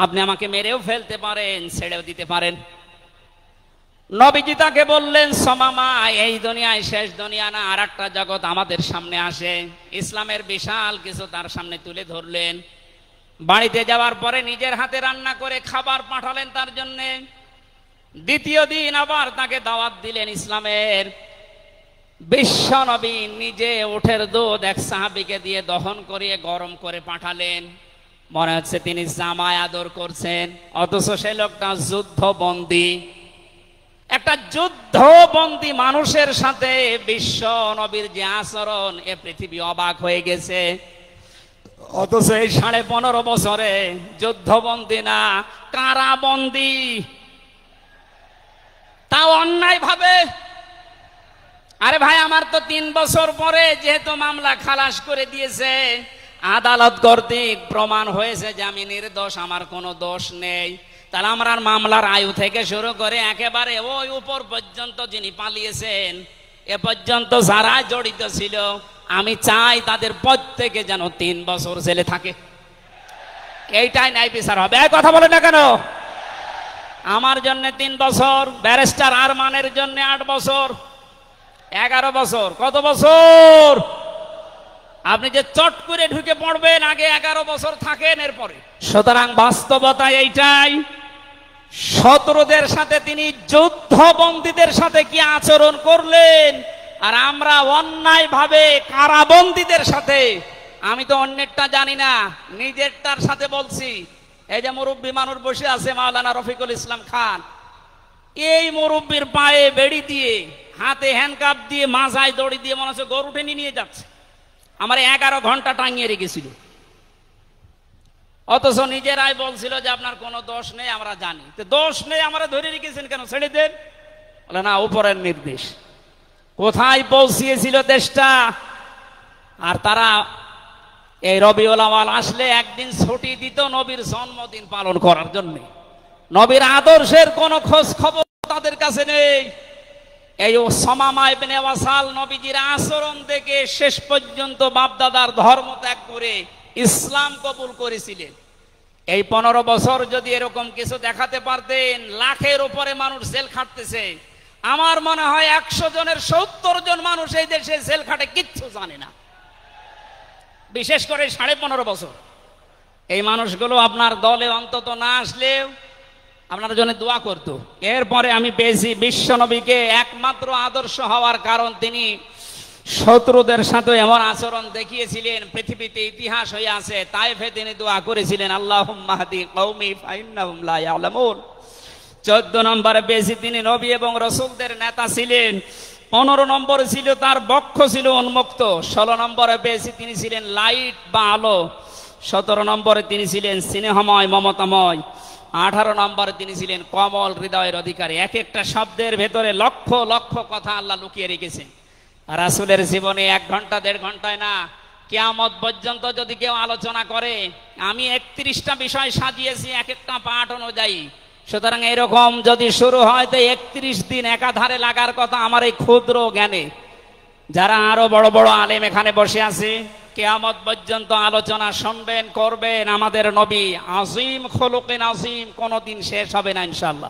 আপনি আমাকে মেরেও ফেলতে পারেন, ছেড়েও দিতে পারেন। নবীজি তাকে বললেন, সামামা এই দুনিয়ায় শেষ দুনিয়া না, আর একটা জগৎ আমাদের সামনে আসে। ইসলামের বিশাল কিছু তার সামনে তুলে ধরলেন। বাড়িতে যাওয়ার পরে নিজের হাতে রান্না করে খাবার পাঠালেন তার জন্য। দ্বিতীয় দিন আবার তাকে দাওয়াত দিলেন ইসলামের। বিশ্ব নবী নিজে উটের দুধ এক সাহাবীকে দিয়ে দহন করিয়ে গরম করে পাঠালেন। মনে হচ্ছে তিনি জামায় আদর করছেন, অথচ সে লোকটা যুদ্ধবন্দী। একটা যুদ্ধবন্দী মানুষের সাথে বিশ্ব নবীর যে আচরণ, এ পৃথিবী অবাক হয়ে গেছে। অথচ এই 15.5 বছরে যুদ্ধবন্দী না, কারাবন্দী, তাও অন্যায় ভাবে। আরে ভাই, আমার তো 3 বছর পরে যেহেতু মামলা খালাস করে দিয়েছে, আদালত কর্তৃক প্রমাণ হয়েছে যে আমি নির্দোষ, আমার কোনো দোষ নেই, তাহলে আমার মামলার আয়ু থেকে শুরু করে একেবারে ওই উপর পর্যন্ত যিনি পালিয়েছেন, এ পর্যন্ত যারা জড়িত ছিল, আমি চাই তাদের প্রত্যেকে যেন 3 বছর জেলে থাকে। এইটাই ন্যায় বিচার হবে। এই কথা বলে না কেন? আমার জন্য 3 বছর, ব্যারিস্টার আরমানের জন্য 8 বছর, 11 বছর। কত বছর? আপনি যে চট করে ঢুকে পড়বেন, আগে 11 বছর থাকেন এরপরে। সুতরাং বাস্তবতা এইটাই, শত্রুদের সাথে তিনি যুদ্ধবন্দীদের সাথে কি আচরণ করলেন, আর আমরা অন্যায় ভাবে কারাবন্দীদের সাথে। আমি তো অন্যেরটা জানি না, নিজেরটার সাথে বলছি। এই যে মুরব্বী মানুষ বসে আছে মাওলানা রফিকুল ইসলাম খান, এই মুরব্বীর পায়ে বেড়ি দিয়ে, হাতে হ্যান্ডকাপ দিয়ে, মাথায় দড়ি দিয়ে মনে হচ্ছে গরু টেনে নিয়ে যাচ্ছে। আমার 11 ঘন্টা টাঙিয়ে রেখেছিল, অথচ নিজেরাই বলছিল যে আপনার কোনো দোষ নেই, আমরা জানি। তো দোষ নেই, আমরা ধরে রেখেছেন কেন, ছেড়ে দেন। বলে না, উপরের নির্দেশ। কোথায় পৌঁছিয়েছিল দেশটা? আর তারা এই রবিউল আউয়াল আসলে একদিন ছুটি দিত নবীর জন্মদিন পালন করার জন্য। নবীর আদর্শের কোনো খোঁজ খবর তাদের কাছে নেই। এই সামামা ইবনে ওয়াসাল নবীজির আচরণ দেখে শেষ পর্যন্ত বাপদাদার ধর্ম ত্যাগ করে ইসলাম কবুল করেছিলেন। এই 15 বছর যদি এরকম কিছু দেখাতে পারতেন, লাখের উপরে মানুষ জেল খাটতেছে। আমার মনে হয় 100 জনের 70 জন মানুষ এই দেশে জেল খাটে, কিচ্ছু জানে না। বিশেষ করে 15.5 বছর এই মানুষগুলো আপনার দলে অন্তত না আসলেও আপনার জন্য দোয়া করত। এরপরে আমি পেয়েছি বিশ্ব নবীকে একমাত্র আদর্শ হওয়ার কারণ তিনি শত্রুদের সাথে এমন আচরণ দেখিয়েছিলেন, পৃথিবীতে ইতিহাস হয়ে আছে। তায়েফে তিনি দোয়া করেছিলেন, আল্লাহুম্মা হাদি কওমি ফাইন্নাহুম লা ইয়ালামুন। 14 নম্বরে পেয়েছি তিনি নবী এবং রাসূলদের নেতা ছিলেন। 15 নম্বরে ছিল তার বক্ষ ছিল উন্মুক্ত। 16 নম্বরে পেয়েছি তিনি ছিলেন লাইট বা আলো। 17 নম্বরে তিনি ছিলেন স্নেহময়, মমতাময়। 18 নম্বরে তিনি ছিলেন কমল হৃদয়ের অধিকারী। এক একটা শব্দের ভেতরে লক্ষ লক্ষ কথা আল্লাহ লুকিয়ে রেখেছেন। রাসূলের জীবনে 1 ঘন্টা 1.5 ঘন্টায় না, কিয়ামত পর্যন্ত যদি কেউ আলোচনা করে, আমি 31টা বিষয় সাজিয়েছি এক একটা পাঠ অনুযায়ী। সুতরাং এরকম যদি শুরু হয় তো 31 দিন একাধারে লাগার কথা আমার এই ক্ষুদ্র জ্ঞানে। যারা আরো বড় বড় আলেম এখানে বসে আছে, কিয়ামত পর্যন্ত আলোচনা শুনবেন, করবেন। আমাদের নবী আজিম খুলুকিন আজিম, কোনদিন শেষ হবে না ইনশাআল্লাহ।